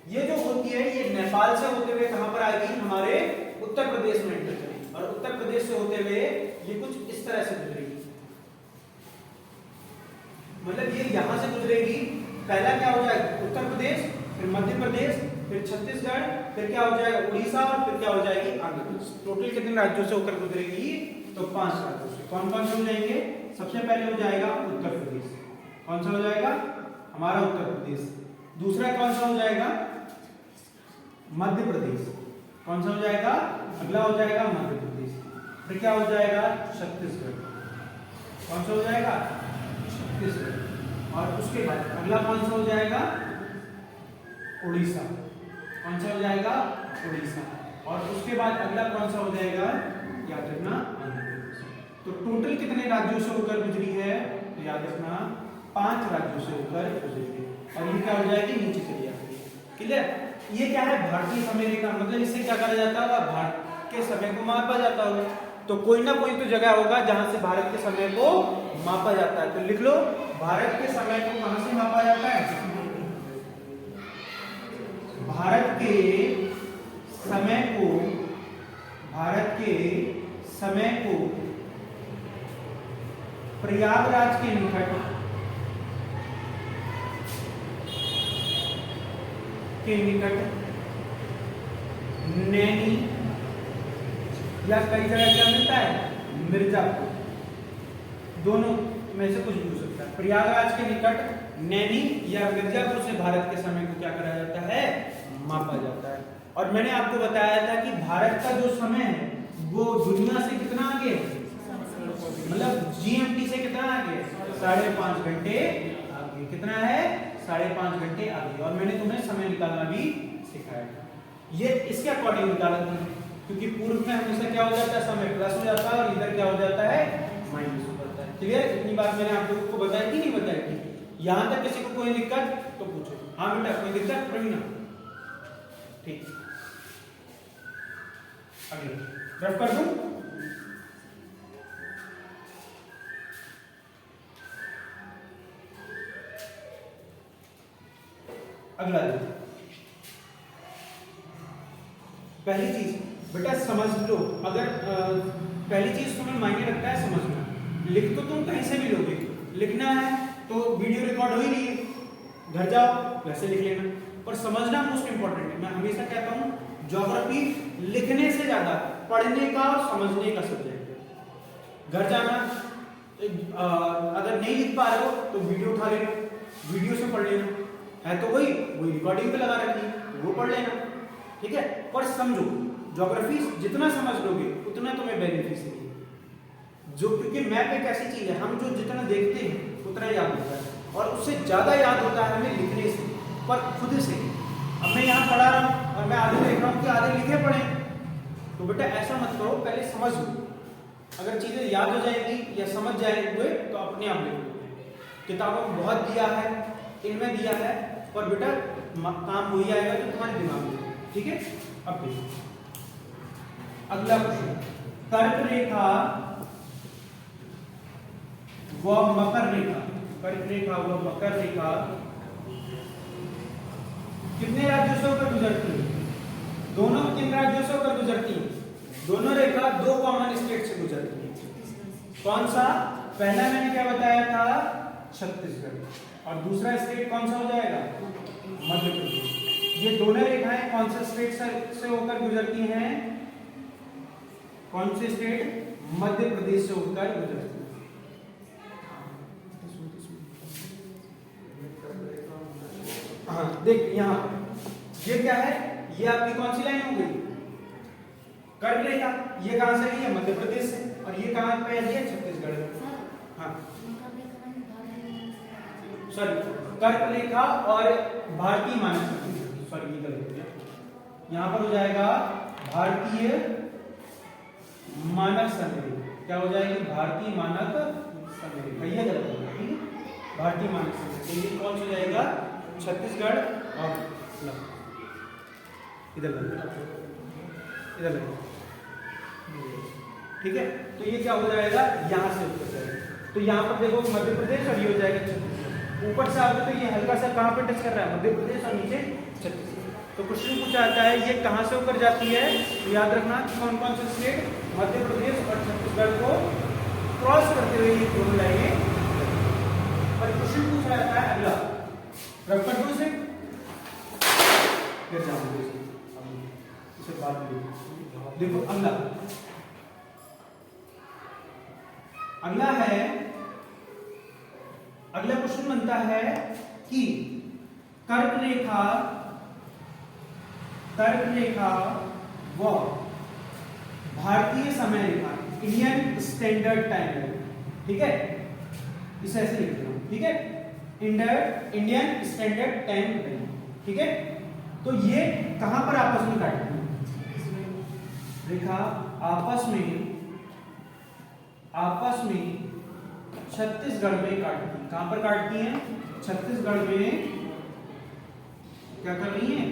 ये जो होती है ये नेपाल से होते हुए कहां पर आएगी, हमारे उत्तर प्रदेश में एंटर करेगी, और उत्तर प्रदेश से होते हुए ये कुछ इस तरह से गुजरेगी, मतलब ये यहां से गुजरेगी। पहला क्या हो जाएगा उत्तर प्रदेश, फिर मध्य प्रदेश, फिर छत्तीसगढ़, फिर क्या हो जाएगा उड़ीसा, और फिर क्या हो जाएगी आंध्र प्रदेश। टोटल कितने राज्यों से होकर गुजरेगी, तो 5 राज्यों से। कौन कौन से हो जाएंगे, सबसे पहले हो जाएगा उत्तर प्रदेश, कौन सा हो जाएगा हमारा उत्तर प्रदेश। दूसरा कौन सा हो जाएगा मध्य प्रदेश, कौन सा हो जाएगा अगला हो जाएगा मध्य प्रदेश। फिर क्या हो जाएगा छत्तीसगढ़, कौन सा हो जाएगा छत्तीसगढ़। और उसके बाद अगला कौन सा हो जाएगा उड़ीसा, कौन सा हो जाएगा उड़ीसा। और उसके बाद अगला कौन सा हो जाएगा याद रखना आंध्र प्रदेश। तो टोटल कितने राज्यों से होकर गुजरी है, तो याद रखना 5 राज्यों से होकर गुजरी है। और ये क्या हो जाएगी नीचे चली जाएगी, क्लियर। ये क्या है भारतीय समय रेखा, मतलब इससे क्या करा जाता है भारत के समय को मापा जाता होगा। तो कोई ना कोई तो जगह होगा जहां से भारत के समय को मापा जाता है, तो लिख लो भारत के समय को कहां से मापा जाता है, भारत के समय को प्रयागराज के निकट नैनी, या कई जगह क्या मिलता है मिर्जापुर, दोनों में से कुछ भी हो सकता है। प्रयागराज के निकट नैनी या मिर्जापुर से भारत के समय को क्या करा जाता है मापा जाता है। और मैंने आपको बताया था कि भारत का जो समय है वो दुनिया से कितना आगे है, मतलब जीएमटी से कितना आगे है 5.5 घंटे आगे, कितना है 5.5 घंटे आगे। और मैंने तुम्हें समय निकालना भी सिखाया था, ये इसके अकॉर्डिंग निकाला था, क्योंकि पूर्व में हमेशा क्या हो जाता है समय प्लस हो जाता है और इधर क्या हो जाता है माइनस हो जाता है। क्लियर, इतनी बात मैंने आप लोगों को बताई कि नहीं बताई थी। यहां तक किसी को कोई दिक्कत तो पूछो। हाँ बेटा कोई दिक्कत प्रवीणा, ठीक। अगले रफ कर दूं, अगला देखो। पहली चीज बेटा समझ लो, अगर पहली चीज तुम्हें मायने रखता है समझना। लिख तो तुम कहीं से भी लोगे, लिखना है तो वीडियो रिकॉर्ड हो ही रही है, घर जाओ वैसे लिख लेना, पर समझना मोस्ट इंपॉर्टेंट है। मैं हमेशा कहता हूँ ज्योग्राफी लिखने से ज्यादा पढ़ने का और समझने का सब्जेक्ट है। घर जाना अगर नहीं लिख पा रहे हो तो वीडियो उठा लेना, वीडियो से पढ़ लेना, है तो वही रिकॉर्डिंग पे लगा रखी है वो पढ़ लेना, ठीक है। पर समझो ज्योग्राफी जितना समझ लोगे उतना तुम्हें बेनिफिशियल है। जो क्योंकि मैप एक ऐसी चीज है, हम जो जितना देखते हैं उतना याद होता है, और उससे ज्यादा याद होता है हमें लिखने से, पर खुद से। अब मैं यहाँ पढ़ा रहा हूँ और मैं आधे देख रहा हूँ कि आधे लिखे पढ़े, तो बेटा ऐसा मत करो, पहले समझ लो। अगर चीजें याद हो जाएंगी या समझ जाएंगे तो अपने आप लिख लोगे। किताबों में बहुत दिया है, इनमें दिया है, पर बेटा काम हो ही आएगा तो तुम्हारे दिमाग में, ठीक है। अब देखो अगला क्वेश्चन, कर्क रेखा व मकर रेखा, कर्क रेखा व मकर रेखा कितने राज्यों से होकर गुजरती है? दोनों किन राज्यों से होकर गुजरती है? दोनों रेखा दो कॉमन स्टेट से गुजरती है। कौन सा? पहला मैंने क्या बताया था, छत्तीसगढ़, और दूसरा स्टेट कौन सा हो जाएगा? मध्य प्रदेश। ये दोनों रेखाएं कौन से स्टेट से होकर गुजरती हैं? कौन से स्टेट? मध्य प्रदेश से होकर गुजरती है। हाँ देख यहाँ पर ये क्या है, ये आपकी कौन सी लाइन हो गई? कर्क रेखा। ये कहां से आई है? मध्य प्रदेश से। और ये कहां पे आई है? छत्तीसगढ़ में। हाँ सॉरी, कर्क रेखा और भारतीय मानक संधि, सॉरी ये गलत हो गया, यहाँ पर हो जाएगा भारतीय मानक संधि। क्या हो जाएगी? भारतीय मानक संधि, भैया गलत हो गया, ठीक है। भारतीय मानक संधि, तो ये कौन सा जाएगा? छत्तीसगढ़ और इधर इधर, ठीक है। तो ये क्या हो जाएगा? यहाँ से ऊपर जाएगा, तो यहाँ पर देखो मध्य प्रदेश और ये हो जाएगा छत्तीसगढ़। ऊपर से आगे तो ये हल्का सा कहाँ पे टच कर रहा है? मध्य प्रदेश, और नीचे छत्तीसगढ़। तो क्वेश्चन पूछा जाता है ये कहाँ से होकर जाती है? तो याद रखना कौन कौन से स्टेट मध्य प्रदेश और छत्तीसगढ़ को क्रॉस करते हुए ये दोनों लाइनें। और क्वेश्चन पूछा जाता है अगला, रफर से फिर जाओगे इसे बात देखो। अगला है, अगला क्वेश्चन बनता है कि कर्क रेखा व भारतीय समय रेखा, इंडियन स्टैंडर्ड टाइम, ठीक है, इसे ऐसे लिख रहा हूं, ठीक है, इंडियन स्टैंडर्ड टाइम, ठीक है। तो ये कहां पर आपस में काटती है? रेखा आपस में छत्तीसगढ़ में काटती है। कहां पर काटती हैं? छत्तीसगढ़ में क्या कर रही है?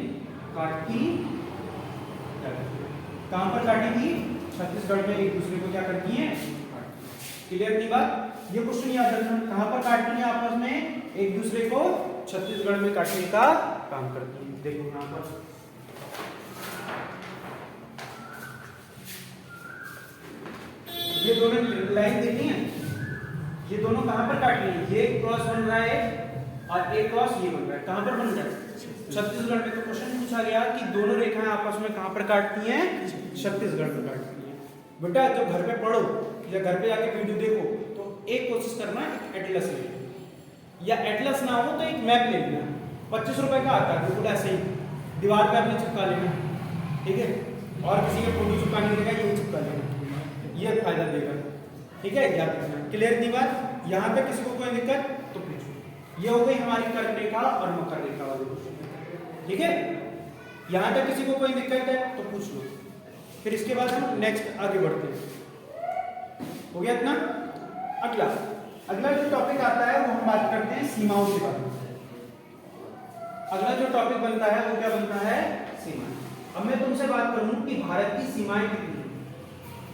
काटती। कहां पर काटेगी? छत्तीसगढ़ में एक दूसरे को क्या करती हैं? क्लियर की बात? ये क्वेश्चन याद रखना, कहां पर काटती हैं आपस में? एक दूसरे को छत्तीसगढ़ में काटने का काम करती है। देखो यहां पर ये दोनों लाइन देखी है, ये दोनों कहां पर काट रही है? ये क्रॉस बन रहा है और एक क्रॉस ये बन रहा है। कहां पर बन रहा है? छत्तीसगढ़ में। तो क्वेश्चन पूछा गया कि दोनों रेखाएं आपस में कहां पर काटती हैं? छत्तीसगढ़ में काटती हैं। बेटा जब घर पे पढ़ो या घर पे जाके वीडियो देखो तो एक कोशिश करना, एक एटलस ले, या एटलस ना हो तो एक मैप ले लेना, 25 रुपए का आता है, बिल्कुल ऐसे ही दीवार पे आपने चिपका लेना, ठीक है। और किसी के फोटो चिपकाने देगा, ये चिपका लेना, ये फायदा देगा, ठीक है। याद रखना, क्लियर नहीं बात? यहाँ पे किसी को कोई दिक्कत तो पूछो। ये हो गई हमारी कर्क रेखा और मकर रेखा वाली, ठीक है। यहाँ तक किसी को कोई दिक्कत है तो पूछ लो, फिर इसके बाद हम नेक्स्ट आगे बढ़ते हैं। हो गया इतना? अगला जो टॉपिक आता है वो हम बात करते हैं सीमाओं के बारे में। अगला जो टॉपिक बनता है वो क्या बनता है? सीमाएं। अब मैं तुमसे बात करूं कि भारत की सीमाएं कितनी हैं,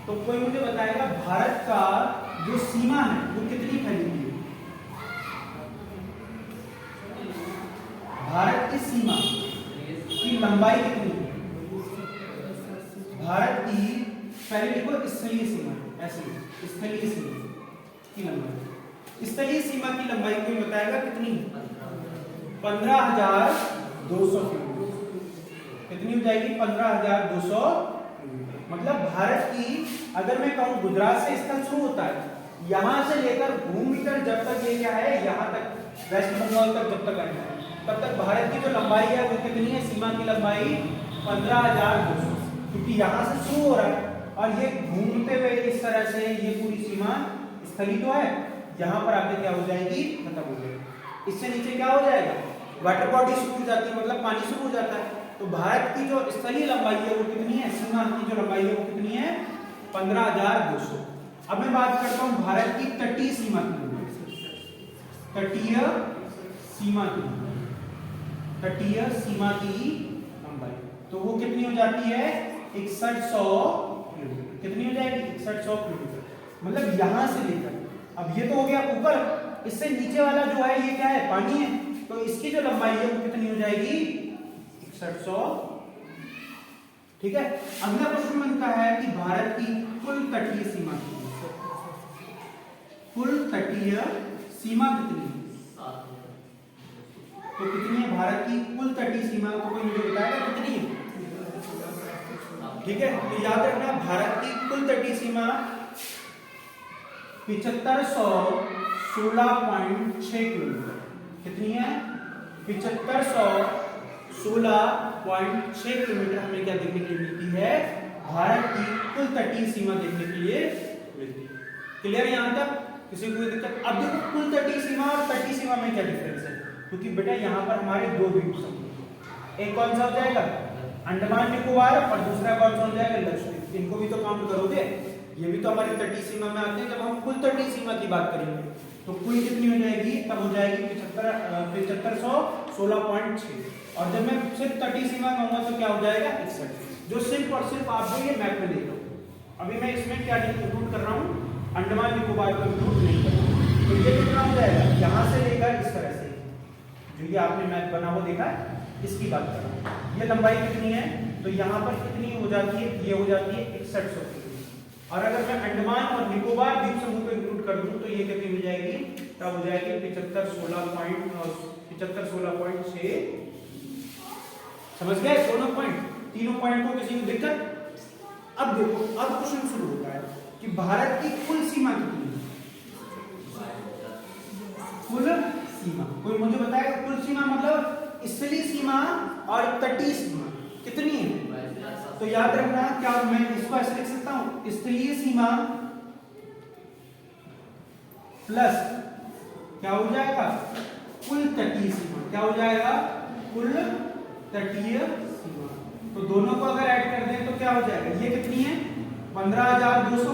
तो कोई मुझे बताएगा भारत का जो सीमा है वो कितनी फैली हुई है? भारत की सीमा की लंबाई कितनी है? भारत की, पहले लिखो स्थलीय सीमा, ऐसी स्थलीय सीमा की लंबाई। स्थलीय सीमा की लंबाई कोई बताएगा कितनी? 15,200 किलोमीटर। कितनी हो जाएगी? 15,200। मतलब भारत की, अगर मैं कहूं गुजरात से स्थल शुरू होता है, यहां से लेकर भूमि तक जब तक ये क्या है, यहां तक वेस्ट बंगाल तक जब तक आएगा, तब तक भारत की जो लंबाई है वो कितनी है? सीमा की लंबाई 15,200, क्योंकि यहां से शुरू हो रहा है और ये घूमते हुए इस तरह से ये पूरी सीमा स्थलीय तो है, यहां पर आके क्या हो जाएगी? खत्म हो जाएगी। इससे नीचे क्या हो जाएगा? वाटर बॉडी शुरू हो जाती है, मतलब पानी शुरू हो जाता है। तो भारत की जो स्थलीय लंबाई है वो कितनी है? सीमा की जो लंबाई है वो कितनी है? 15,200। अब मैं बात करता हूं भारत की तटीय सीमा की लंबाई। तटीय सीमा की, तटीय सीमा की लंबाई तो वो कितनी हो जाती है? 6100 किलोमीटर। कितनी हो जाएगी? 6100 किलोमीटर। मतलब यहां से लेकर, अब ये तो हो गया ऊपर, इससे नीचे वाला जो है ये क्या है? पानी है। तो इसकी जो लंबाई है वो कितनी हो जाएगी? 6100। ठीक है। अगला प्रश्न बनता है कि भारत की कुल तटीय सीमा कितनी है? कुल तटीय सीमा कितनी है? तो कितनी है भारत की कुल तटीय सीमा? तो कोई मुझे बताएगा कितनी है? ठीक है, तो याद रखना भारत की कुल तटीय सीमा 7516.6 किलोमीटर। कितनी है? 7516.6 किलोमीटर हमें क्या देखने के लिए मिलती है? भारत की कुल तटीय सीमा देखने के लिए मिलती है। क्लियर यहां तक? किसी को कोई दिक्कत? अब देखो कुल तटीय सीमा और तटीय सीमा में क्या डिफरेंस है, क्योंकि बेटा यहां पर हमारे दो द्वीप समूह, एक कौन सा हो जाएगा? अंडमान निकोबार, और दूसरा कौन सा हो जाएगा? लक्षद्वीप। इनको भी तो काउंट करोगे, ये भी तो हमारी तटीय सीमा में आते हैं। जब हम कुल तटीय सीमा की बात करेंगे तो कुल कितनी हो जाएगी? तब हो जाएगी 7516.6, और जब मैं सिर्फ तटीय सीमा कहूंगा तो क्या हो जाएगा? 61। जो सिर्फ और सिर्फ आपको ये मैप में देख रहा हूं। अभी मैं इसमें क्या इंक्लूड कर रहा हूं? अंडमान निकोबार को इंक्लूड नहीं कर रहा हूं। तो ये कितना हो जाएगा? यहां से लेकर इस तरह से, जो ये आपने मैप बना हुआ देखा है, इसकी बात कर रहा हूं। ये लंबाई कितनी है? तो यहाँ पर कितनी हो जाती है? ये हो जाती है 6100 किलोमीटर। और अगर मैं अंडमान और निकोबार द्वीप समूह को इंक्लूड कर दूं तो ये कितनी हो जाएगी? तब हो जाएगी 7516.6। समझ गए दोनों पॉइंट? तीनों पॉइंट को किसी को दिक्कत? अब देखो, अब क्वेश्चन शुरू होता है कि भारत की कुल सीमा कितनी है? कुल सीमा कोई मुझे बताएगा? कुल सीमा मतलब स्थलीय सीमा और तटीय सीमा कितनी है? तो याद रखना, क्या मैं इसको ऐसे लिख सकता हूं? स्थलीय सीमा प्लस क्या हो जाएगा? कुल तटीय सीमा। क्या हो जाएगा? कुल तटीय सीमा। तो दोनों को अगर ऐड कर दें तो क्या हो जाएगा? ये कितनी है? 15,200,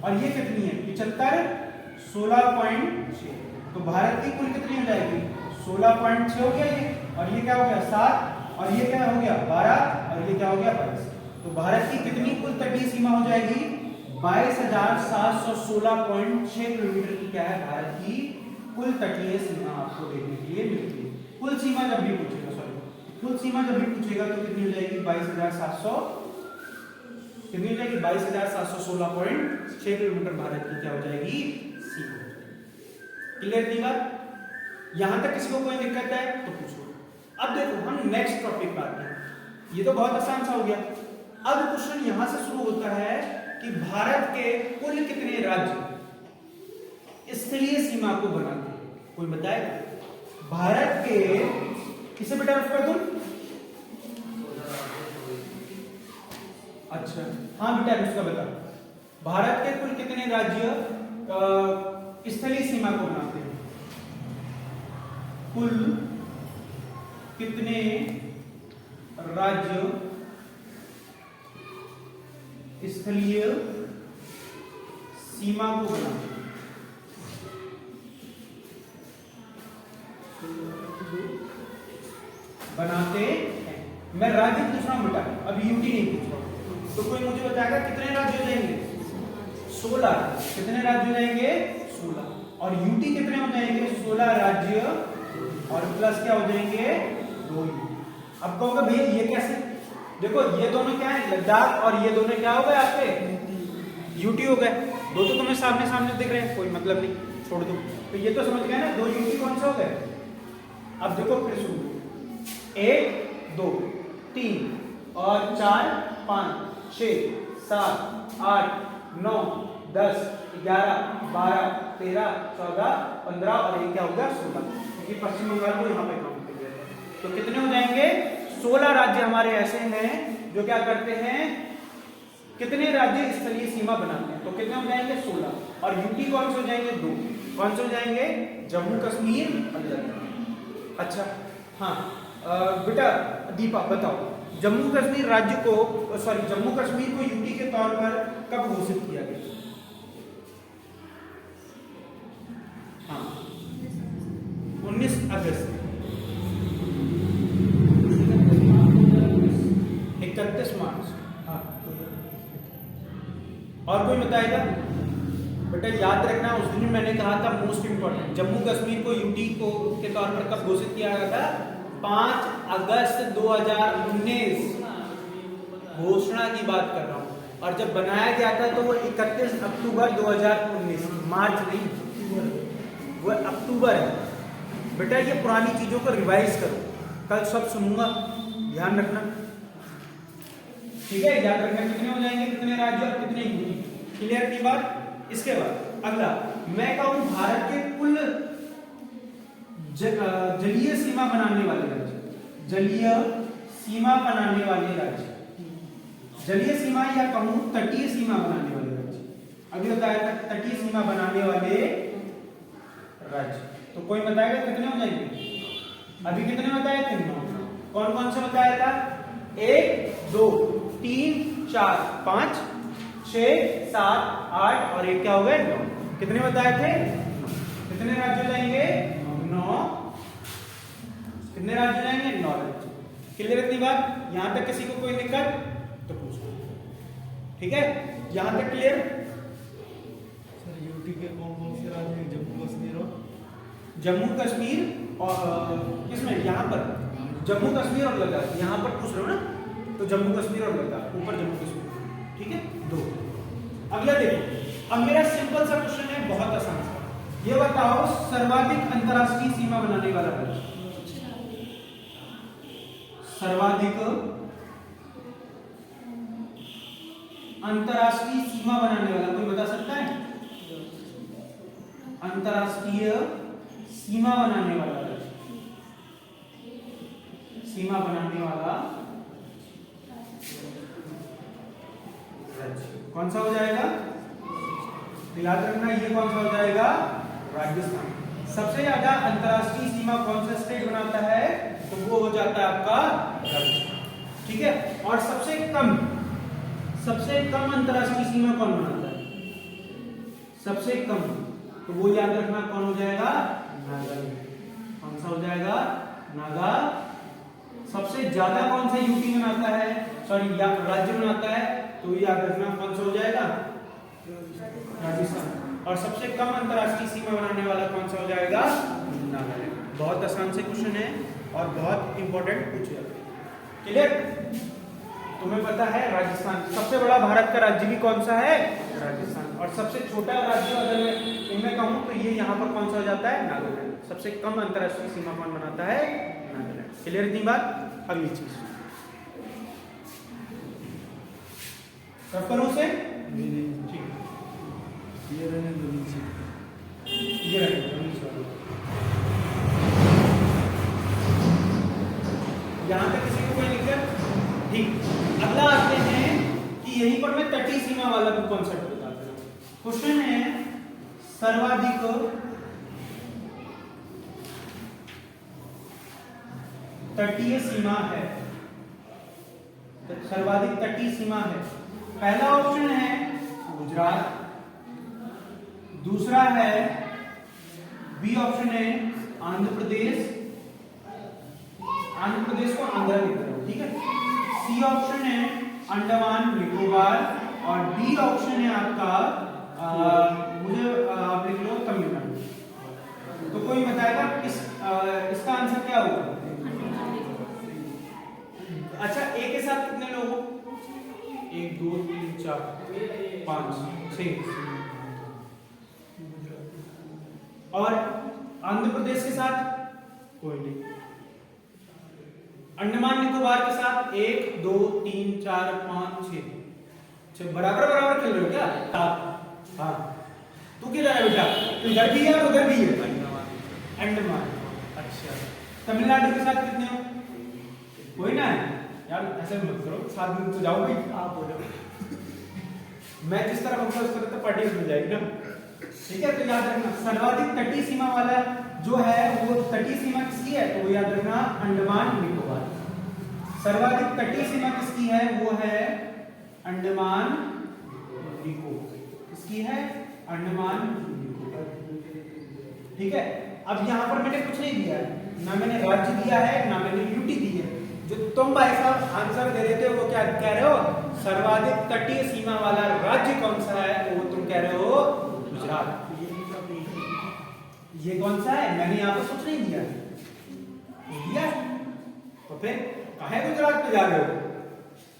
और ये कितनी है? 7516.6। तो भारत की कुल कितनी हो जाएगी? 16.6 हो गया ये, और ये क्या हो गया? 7, और ये क्या हो गया? 12, और ये क्या हो गया? 22। तो भारत की कितनी कुल तटीय सीमा हो जाएगी? 22,716.6 किलोमीटर की क्या है? भारत की कुल तटीय सीमा आपको देखने के लिए मिलती है। कुल सीमा जब भी पूछेगा, सॉरी, कुल सीमा जब भी पूछेगा तो कितनी हो जाएगी? 22,700, कितनी हो जाएगी? 22,716.6 किलोमीटर भारत की क्या हो जाएगी? सीमा। क्लियर थी बात? यहां तक किसी को कोई दिक्कत है तो पूछो। अब देखो हम नेक्स्ट टॉपिक पर आते हैं। ये तो बहुत आसान सा हो गया। अब क्वेश्चन यहां से शुरू होता है कि भारत के कुल कितने राज्य स्थलीय सीमा को बनाते हैं? कोई बताएगा? भारत के, किसे बेटा रफ कर दूं? अच्छा हाँ बेटा उसका बता। भारत के कुल कितने राज्य स्थलीय सीमा को बनाते हैं? कुल कितने राज्य स्थलीय सीमा को बनाते हैं? बनाते हैं। मैं राज्य पूछ रहा हूं बेटा, अभी यूटी नहीं पूछ रहा हूं। तो कोई मुझे बताएगा कितने राज्य हो जाएंगे? 16। कितने राज्य हो जाएंगे? 16। और यूटी कितने हो जाएंगे? 16 राज्य और प्लस क्या हो जाएंगे? 2 यूटी। अब कहूंगा भैया ये कैसे? देखो ये दोनों क्या है? लद्दाख, और ये दोनों क्या हो गए आपके? यूटी हो गए, दो तो तुम्हें सामने सामने दिख रहे हैं, कोई मतलब नहीं, छोड़ दो। तो ये तो समझ गए ना, दो यूटी कौन से हो गए। अब देखो फिर सुनो, 1 2 3 और 4 5 6 7 8 9 10 11 12 13 14 15 और ये क्या होगा 16, क्योंकि पश्चिम बंगाल को यहाँ पे काउंट कर दिया। तो कितने हो जाएंगे, 16 राज्य हमारे ऐसे हैं जो क्या करते हैं, कितने राज्य स्थलीय सीमा बनाते हैं। तो कितने हो जाएंगे 16, और यूटी कौन से हो जाएंगे 2, कौन से हो जाएंगे, जम्मू कश्मीर और लद्दाख। अच्छा हाँ बेटा दीपा बताओ, जम्मू कश्मीर राज्य को जम्मू कश्मीर को यूटी के तौर पर कब घोषित किया गया। हाँ 19 अगस्त 31 मार्च। हाँ और कोई बताएगा बेटा, याद रखना उस दिन मैंने कहा था मोस्ट इंपॉर्टेंट, जम्मू कश्मीर को यूटी को के तौर पर कब घोषित किया गया था, 5 अगस्त 2019, घोषणा की बात कर रहा हूं। और जब बनाया गया था तो वो 31 अक्टूबर 2019, मार्च नहीं, वो अक्टूबर है। बेटा ये पुरानी चीजों को रिवाइज करो, कल सब सुनूंगा, ध्यान रखना, ठीक है। याद रखना कितने हो जाएंगे, कितने राज्य और कितने यूटी, क्लियर की बात। इसके बाद अगला मैं कहूं भारत के कुल जलीय सीमा बनाने वाले राज्य, जलीय सीमा बनाने वाले राज्य, जलीय सीमा या कहूं तटीय सीमा बनाने वाले राज्य, अभी बताया था तटीय सीमा बनाने वाले राज्य। तो कोई बताएगा कितने हो जाएंगे, अभी कितने बताए थे, कौन कौन से बताया था, 1 2 3 4 5 6 7 8 और एक क्या हो गए 9, कितने बताए थे, कितने राज्य हो जाएंगे 9, कितने राज्य हो जाएंगे 9 राज्य। क्लियर इतनी बात, यहां तक किसी को कोई दिक्कत तो पूछो, ठीक है, यहां तक क्लियर। सर यूटी के कौन कौन से राज्य हैं, जम्मू कश्मीर और किसमें, यहाँ पर जम्मू कश्मीर और लद्दाख, यहाँ पर पूछ रहे हो ना, तो जम्मू कश्मीर और लद्दाख, ऊपर जम्मू कश्मीर, ठीक है 2। अगला देखो, अब मेरा सिंपल सा क्वेश्चन है, बहुत आसान सा, ये बताओ सर्वाधिक अंतरराष्ट्रीय सीमा बनाने वाला राज्य, सर्वाधिक अंतरराष्ट्रीय सीमा बनाने वाला कोई बता सकता है, अंतरराष्ट्रीय सीमा बनाने वाला राज्य, सीमा बनाने वाला राज्य कौन सा हो जाएगा, याद रखना ये कौन सा हो जाएगा, राजस्थान। सबसे ज्यादा अंतरराष्ट्रीय सीमा कौन सा स्टेट बनाता है, तो वो हो जाता है आपका राजस्थान, ठीक है। और सबसे कम अंतरराष्ट्रीय सीमा कौन बनाता है, सबसे कम, तो वो याद रखना कौन हो जाएगा, नागालैंड, कौन सा हो जाएगा, नागा। सबसे ज्यादा कौन सा यूटी बनाता है, सॉरी राज्य बनाता है, तो याद रखना कौन सा हो जाएगा, राजस्थान। और सबसे कम अंतरराष्ट्रीय सीमा बनाने वाला कौन सा हो जाएगा, नागालैंड। बहुत आसान से क्वेश्चन है और बहुत इंपॉर्टेंट पूछे जाते हैं, क्लियर। तुम्हें पता है राजस्थान सबसे बड़ा भारत का राज्य भी कौन सा है, राजस्थान। और सबसे छोटा राज्य अगर मैं इनमें कहूं तो ये यहाँ पर कौन सा हो जाता है, नागालैंड। सबसे कम अंतरराष्ट्रीय सीमा कौन बनाता है, नागालैंड। क्लियर इतनी बात। अगली चीज करूं से, ठीक है, ये रहने दो नीचे, ये रहने दो नीचे, यहां तक किसी को कोई दिक्कत, ठीक। अगला आते हैं कि यहीं पर मैं तटीय सीमा वाला भी कॉन्सेप्ट बताता हूं। क्वेश्चन है सर्वाधिक तटीय सीमा है, सर्वाधिक तटीय सीमा है। पहला ऑप्शन है गुजरात, दूसरा है बी ऑप्शन है आंध्र प्रदेश, आंध्र प्रदेश को आंध्रा लिख रहे हो, ठीक है। सी ऑप्शन है अंडमान निकोबार और डी ऑप्शन है आपका मुझे आप लिख लो तमिलनाडु। तो कोई बताएगा इसका आंसर क्या होगा। अच्छा एक के साथ कितने लोग हो, 1 2 3 4 5 6 और आंध्र प्रदेश के साथ कोई नहीं। अंडमान निकोबार के साथ 1 2 3 4 5 6 बराबर बराबर खेल रहे हो क्या? 7। हाँ तू किधर है बेटा? तू इधर भी है और उधर भी है। अंडमान। अच्छा तमिलनाडु के साथ कितने हो? कोई ना है यार, ऐसे मत करो, 7 दिन तो जाओ भाई। आप बोलो मैं जिस तरह बोलूंगा उस तरह तो पार्टी हो जाएगी ना। ठीक है, तो याद रखना सर्वाधिक तटीय सीमा वाला जो है वो तटीय सीमा किसकी है? तो याद रखना अंडमान निकोबार। सर्वाधिक तटीय सीमा किसकी है? वो है अंडमान निकोबार। किसकी है? अंडमान निकोबार। ठीक है, अब यहाँ पर मैंने कुछ नहीं दिया है, ना मैंने राज्य दिया है ना मैंने यूटी दी है। जो तुम भाई साहब आंसर दे रहे थे वो क्या कह रहे हो? सर्वाधिक तटीय सीमा वाला राज्य कौन सा है? तो वो तुम कह रहे हो गुजरात। ये कौन सा है? मैंने यहाँ पर कुछ नहीं दिया दिया तो फिर काहे गुजरात पे जा रहे हो?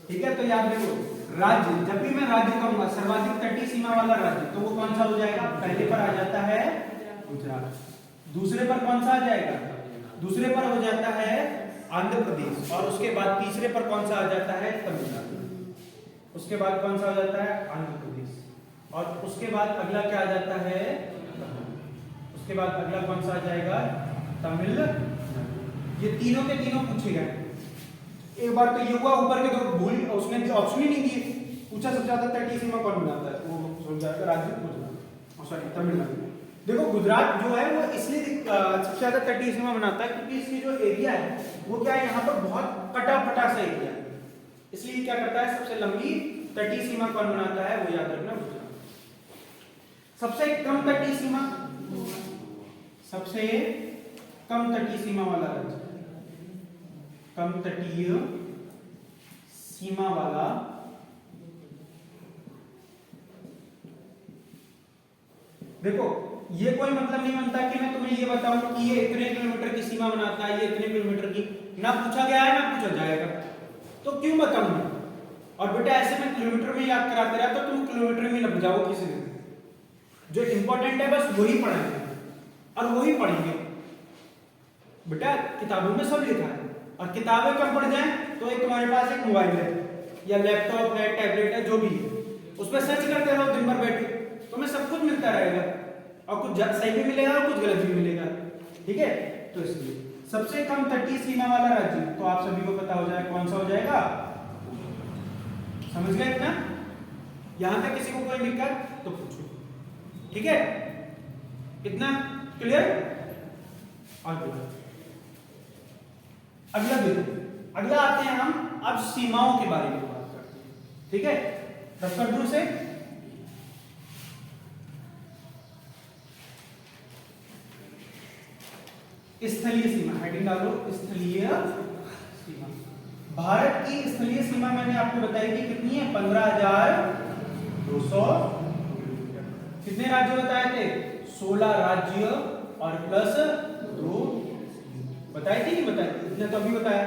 ठीक है, तो याद रखो राज्य, जब भी मैं राज्य कहूंगा सर्वाधिक तटीय सीमा वाला राज्य, तो वो कौन सा हो जाएगा? पहले पर आ जाता है गुजरात। दूसरे पर कौन सा आ जाएगा? दूसरे पर हो जाता है आंध्र प्रदेश, और उसके बाद तीसरे पर कौन सा आ जाता है? तमिलनाडु। उसके बाद कौन सा आ जाता है? आंध्र प्रदेश, और उसके बाद अगला क्या आ जाता है? उसके बाद अगला कौन सा आ जाएगा? तमिलनाडु। ये तीनों के तीनों पूछे गए। एक बार तो ये हुआ ऊपर के दो भूल, उसने ऑप्शन ही नहीं दिए, पूछा सबसे ज्यादा तटीय सीमा कौन बनाता है? वो सोच जाएगा राज्य गुजरात, सॉरी तमिलनाडु। देखो गुजरात जो है वो इसलिए सबसे ज्यादा तटीय सीमा बनाता है क्योंकि इसकी जो एरिया है वो क्या है, यहाँ पर बहुत कटा फटा सा एरिया है, इसलिए क्या करता है? सबसे लंबी तटीय सीमा कौन बनाता है? वो याद रखना गुजरात। सबसे कम तटीय सीमा, सबसे कम तटीय सीमा वाला राज्य, कम तटीय सीमा वाला देखो ये कोई मतलब नहीं बनता कि मैं तुम्हें ये बताऊं कि ये इतने किलोमीटर की सीमा बनाता है, ये इतने किलोमीटर की, ना पूछा गया है ना पूछा जाएगा, तो क्यों बताऊं? और बेटा ऐसे में किलोमीटर में याद कराते रहा तो तुम किलोमीटर में लग जाओ किसी दिन। जो इंपॉर्टेंट है बस वही पढ़ेंगे और वही पढ़ेंगे। बेटा किताबों में सब लिखा है, और किताबें कम पढ़ जाए तो एक तुम्हारे पास एक मोबाइल है या लैपटॉप है, टैबलेट है, जो भी है, उस पर सर्च करते रहो दिन भर बैठे, तुम्हें सब कुछ मिलता रहेगा, और कुछ सही भी मिलेगा और कुछ गलत भी मिलेगा। ठीक है, तो इसलिए सबसे कम तटीय सीमा वाला राज्य तो आप सभी को पता हो जाएगा कौन सा हो जाएगा। समझ गए इतना? यहां तक किसी को कोई दिक्कत तो पूछो। ठीक है, इतना क्लियर? और अगला देखो, अगला आते हैं हम अब सीमाओं के बारे में बात करते हैं। ठीक है, दफ्तर दूर से स्थलीय सीमा, हेडिंग डालो स्थलीय सीमा। भारत की स्थलीय सीमा मैंने आपको बताई थी कितनी है? 15,200। कितने राज्य बताए थे? 16 राज्य और प्लस 2 बताए थे, नहीं बताए? इतने तो अभी बताया।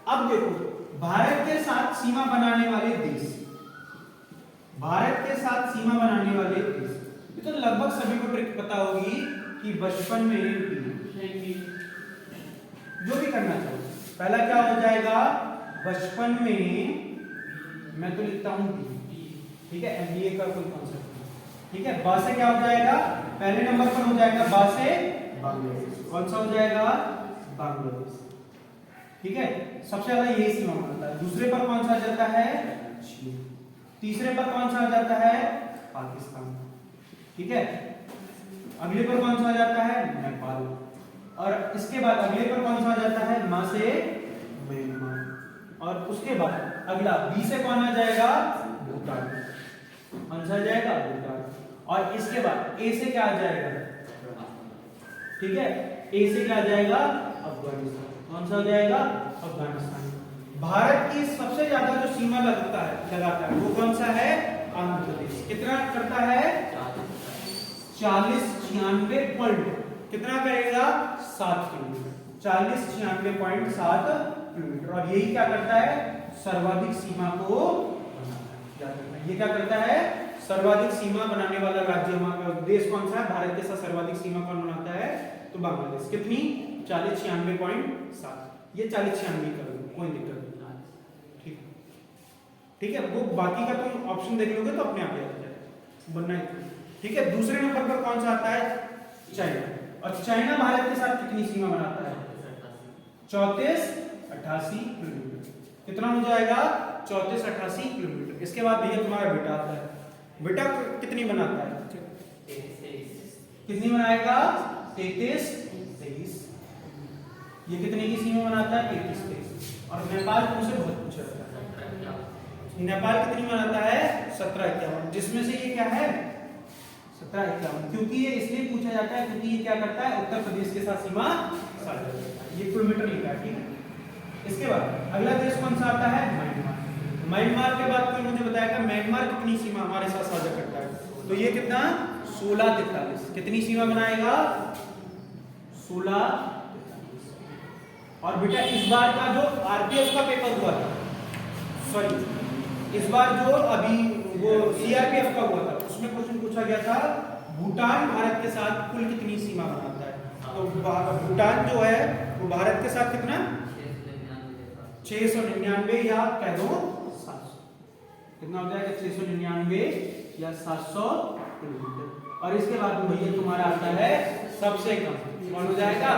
अब देखो भारत के साथ सीमा बनाने वाले देश, भारत के साथ सीमा बनाने वाले देश, ये तो लगभग सभी को ट्रिक पता होगी कि बचपन में जो भी करना चाहो, पहला क्या हो जाएगा? बचपन में मैं तो लिखता हूं ठीक है, एमबीए का कोई कॉन्सेप्ट नहीं। ठीक है, बा से क्या हो जाएगा? पहले नंबर पर हो जाएगा बा से बांग्लादेश। कौन सा हो जाएगा? बांग्लादेश। ठीक है, सबसे ज्यादा यही सीमा बनता है। दूसरे पर कौन सा आ जाता है? चीन। तीसरे पर कौन सा आ जाता है? पाकिस्तान। ठीक है, अगले पर कौन सा आ जाता है? नेपाल। और इसके बाद अगले पर कौन सा आ जाता है? मां से म्यांमार। और उसके बाद अगला बी से कौन आ जाएगा? भूटान। कौन सा आ जाएगा? भूटान। और इसके बाद ए से क्या आ जाएगा? ठीक है, ए से क्या आ जाएगा? अफगानिस्तान। कौन सा हो जाएगा? अफगानिस्तान। भारत की सबसे ज्यादा जो सीमा लगाता है वो कौन सा है? आंध्र प्रदेश। कितना करता है? 4096 पॉइंट, कितना करेगा? 7 किलोमीटर। 4096.7 किलोमीटर। और यही क्या करता है? सर्वाधिक सीमा को याद रखना। ये क्या करता है? सर्वाधिक सीमा बनाने वाला राज्य हमारा देश कौन सा है? भारत के साथ सर्वाधिक सीमा कौन बनाता है? तो बांग्लादेश। कितनी? 4096.7। ये 4096 कर दो, कोई दिक्कत नहीं। ठीक ठीक है, वो बाकी का तुम ऑप्शन देख लोगे तो अपने आप याद आ जाएगा, बनना है। ठीक है, दूसरे नंबर पर कौन सा आता है? चाइना। और चाइना भारत के साथ कितनी सीमा बनाता है? 3488 किलोमीटर। कितना हो जाएगा? 3488 किलोमीटर। इसके बाद भैया तुम्हारा बेटा आता है। बेटा कितनी बनाता है? कितनी बनाएगा? 33-23। ये कितने की सीमा बनाता है? 33-23। और नेपाल तुमसे बहुत पूछा जाता है। नेपाल कितनी बनाता है? 1751। जिसमें से ये क्या है? 1751। क्योंकि ये इसलिए पूछा जाता है क्योंकि ये क्या करता है? उत्तर प्रदेश के साथ सीमा साझा करता है। ये किलोमीटर लिखा है, ठीक है। इसके बाद अगला देश कौन सा आता है? म्यांमार। म्यांमार के बाद कोई मुझे बताएगा म्यांमार कितनी सीमा हमारे साथ साझा करता है? तो ये कितना? 1643। कितनी सीमा बनाएगा? 1643। और बेटा इस बार का जो आरपीएफ का पेपर हुआ था, सॉरी इस बार जो अभी वो सीआरपीएफ का हुआ था, उसमें क्वेश्चन पूछा गया था भूटान भारत के साथ कुल कितनी सीमा बनाता है? तो भूटान जो है वो भारत के साथ कितना? 699 या कह दो 700। कितना हो जाएगा? 699 या 700 किलोमीटर। और इसके बाद भैया तुम्हारा आता है सबसे कम, कौन हो जाएगा?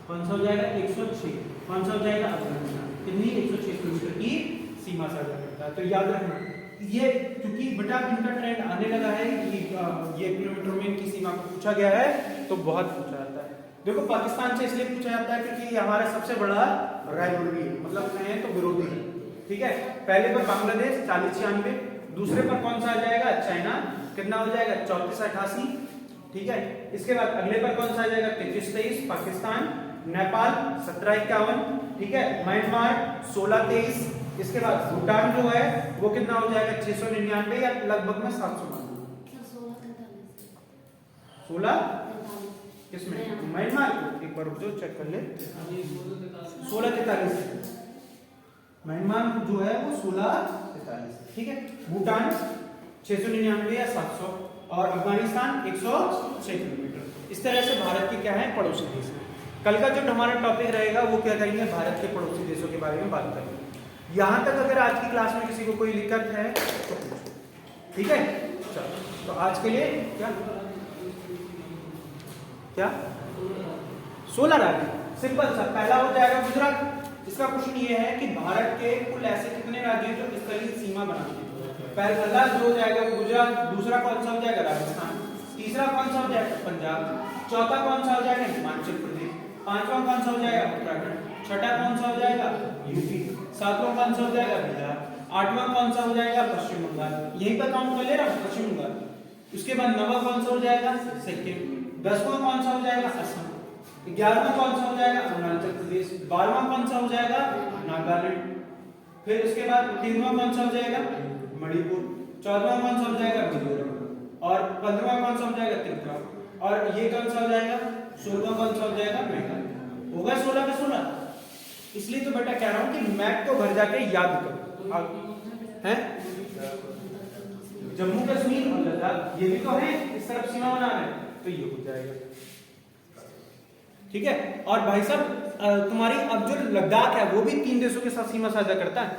कौन सा हो जाएगा? 106। कौन सा हो जाएगा? अफगानिस्तान। कितनी? 106 किलोमीटर की सीमा साझा करता है। तो याद रखना ये, क्योंकि बेटा इनका ट्रेंड आने लगा है कि ये किलोमीटर में इनकी सीमा को पूछा गया है, तो बहुत पूछा जाता है। देखो पाकिस्तान से इसलिए पूछा जाता है क्योंकि ये हमारा सबसे बड़ा राइवलरी है, मतलब कहें तो विरोधी है। ठीक है, पहले पर बांग्लादेश 4096, दूसरे पर कौन सा आ जाएगा? चाइना। कितना हो जाएगा? 3488। ठीक है, इसके बाद अगले पर कौन सा आ जाएगा? 3323 पाकिस्तान। नेपाल 1751। ठीक है, म्यांमार 1623। इसके बाद भूटान जो है वो कितना हो जाएगा? 699 या लगभग में 700। 16 किसमें? म्यांमार को एक बार रुक जाओ, चेक कर ले। 1643 म्यांमार जो है वो 1643। ठीक है, भूटान 699 या 700 और अफगानिस्तान 106 किलोमीटर। इस तरह से भारत के क्या है? पड़ोसी देश। कल का जो हमारा टॉपिक रहेगा वो क्या करेंगे? भारत के पड़ोसी देशों के बारे में बात करेंगे। यहां तक अगर आज की क्लास में किसी को कोई दिक्कत है तो पूछो, ठीक है। चलो, तो आज के लिए क्या 16 राज्य, सिंपल सा। पहला हो जाएगा गुजरात। इसका क्वेश्चन ये है कि भारत के कुल ऐसे कितने राज्य हैं जो स्थलीय सीमा बनाते हैं? पहला जो हो जाएगा वो गुजरात, दूसरा कौन सा हो जाएगा? राजस्थान, तीसरा कौन सा हो जाएगा? पंजाब, चौथा कौन सा हो जाएगा? हिमाचल प्रदेश, पांचवा कौन सा हो जाएगा? उत्तराखंड, छठा कौन सा हो जाएगा? यूपी, सातवां कौन सा हो जाएगा? बिहार, आठवां कौन सा हो जाएगा? पश्चिम बंगाल। यहीं पर काउंट कर ले रहा हूं, पश्चिम बंगाल। उसके बाद नवा कौन सा हो जाएगा? सिक्किम, 10वां कौन सा हो जाएगा? असम, 11वां कौन सा हो जाएगा? अरुणाचल प्रदेश, 12वां कौन सा हो जाएगा? नागालैंड, फिर उसके बाद 13वां कौन सा हो जाएगा? मणिपुर, 14वां कौन सा हो जाएगा? मिजोरम, और 15वां कौन सा हो जाएगा? त्रिपुरा, और ये कौन सा हो जाएगा? 16वां कौन सा हो जाएगा? मेघालय। होगा 16 के 16। इसलिए तो बेटा कह रहा हूं कि मैप को घर जाके याद करो, हैं? जम्मू कश्मीर और लद्दाख ये भी तो है, इस तरफ सीमा बना रहे हैं, तो ये हो जाएगा। ठीक है, और भाई साहब तुम्हारी अब जो लद्दाख है वो भी 3 देशों के साथ सीमा साझा करता है।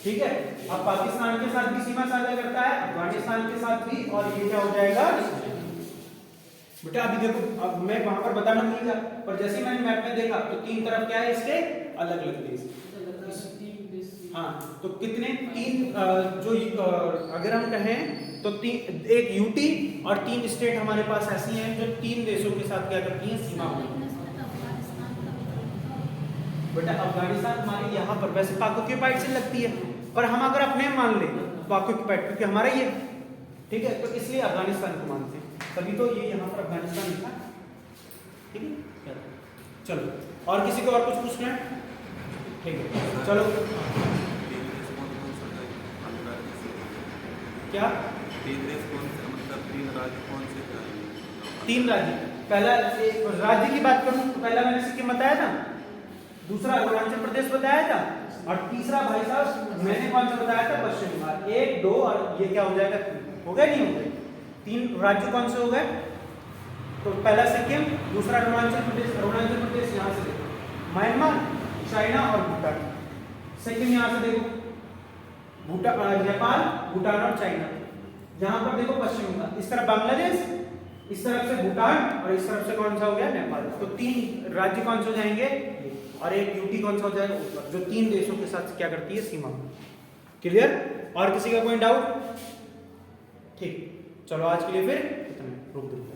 ठीक है, अब पाकिस्तान के साथ भी सीमा साझा करता है, अफगानिस्तान के साथ भी, और ये क्या हो जाएगा? बेटा अभी देखो, अब मैं वहां पर बताना भूल गया, पर जैसे मैंने मैप में देखा तो 3 तरफ क्या है इसके? अलग अलग देश। हाँ, तो कितने? 3 जो अगर हम कहें तो एक यूटी और 3 स्टेट हमारे पास ऐसी हैं जो 3 देशों के साथ क्या करती हैं? सीमा बनाती हैं। बेटा अफगानिस्तान हमारे यहाँ पर वैसे पाक ऑक्यूपाइड से लगती है, पर हम अगर अपने मान ले पाक ऑक्यूपाइड क्योंकि हमारा ये, ठीक है, तो इसलिए अफगानिस्तान को मानते हैं, तभी तो ये यहाँ पर अफगानिस्तान लिखा। ठीक है, चलो और किसी को और कुछ पूछना है? ठीक है, चलो। क्या 3 देश कौन से, मतलब 3 राज्य कौन से? 3 राज्य। पहला राज्य की बात करूं तो पहला मैंने सिक्किम बताया था, दूसरा अरुणाचल प्रदेश बताया था, और तीसरा भाई साहब मैंने कौन सा बताया था, पश्चिम बंगाल। 1 2 और ये क्या हो जाएगा, 3 हो गए, नहीं हो गए? 3 राज्य कौन से हो गए? तो पहला सिक्किम, दूसरा अरुणाचल प्रदेश यहाँ से देखो, म्यांमार, चाइना और भूटान। सिक्किम यहाँ से देखो, भूटान, नेपाल, भूटान और चाइना। यहाँ पर देखो पश्चिम बंगाल, इस तरफ बांग्लादेश, इस तरफ से भूटान, और इस तरफ से कौन सा हो गया, नेपाल। तो 3 राज्य कौन से हो जाएंगे, और एक यूटी कौन सा हो जाएगा, ऊपर, जो 3 देशों के साथ क्या करती है, सीमा। क्लियर? और किसी का कोई डाउट? ठीक, चलो आज के लिए फिर इतना, रुक दो।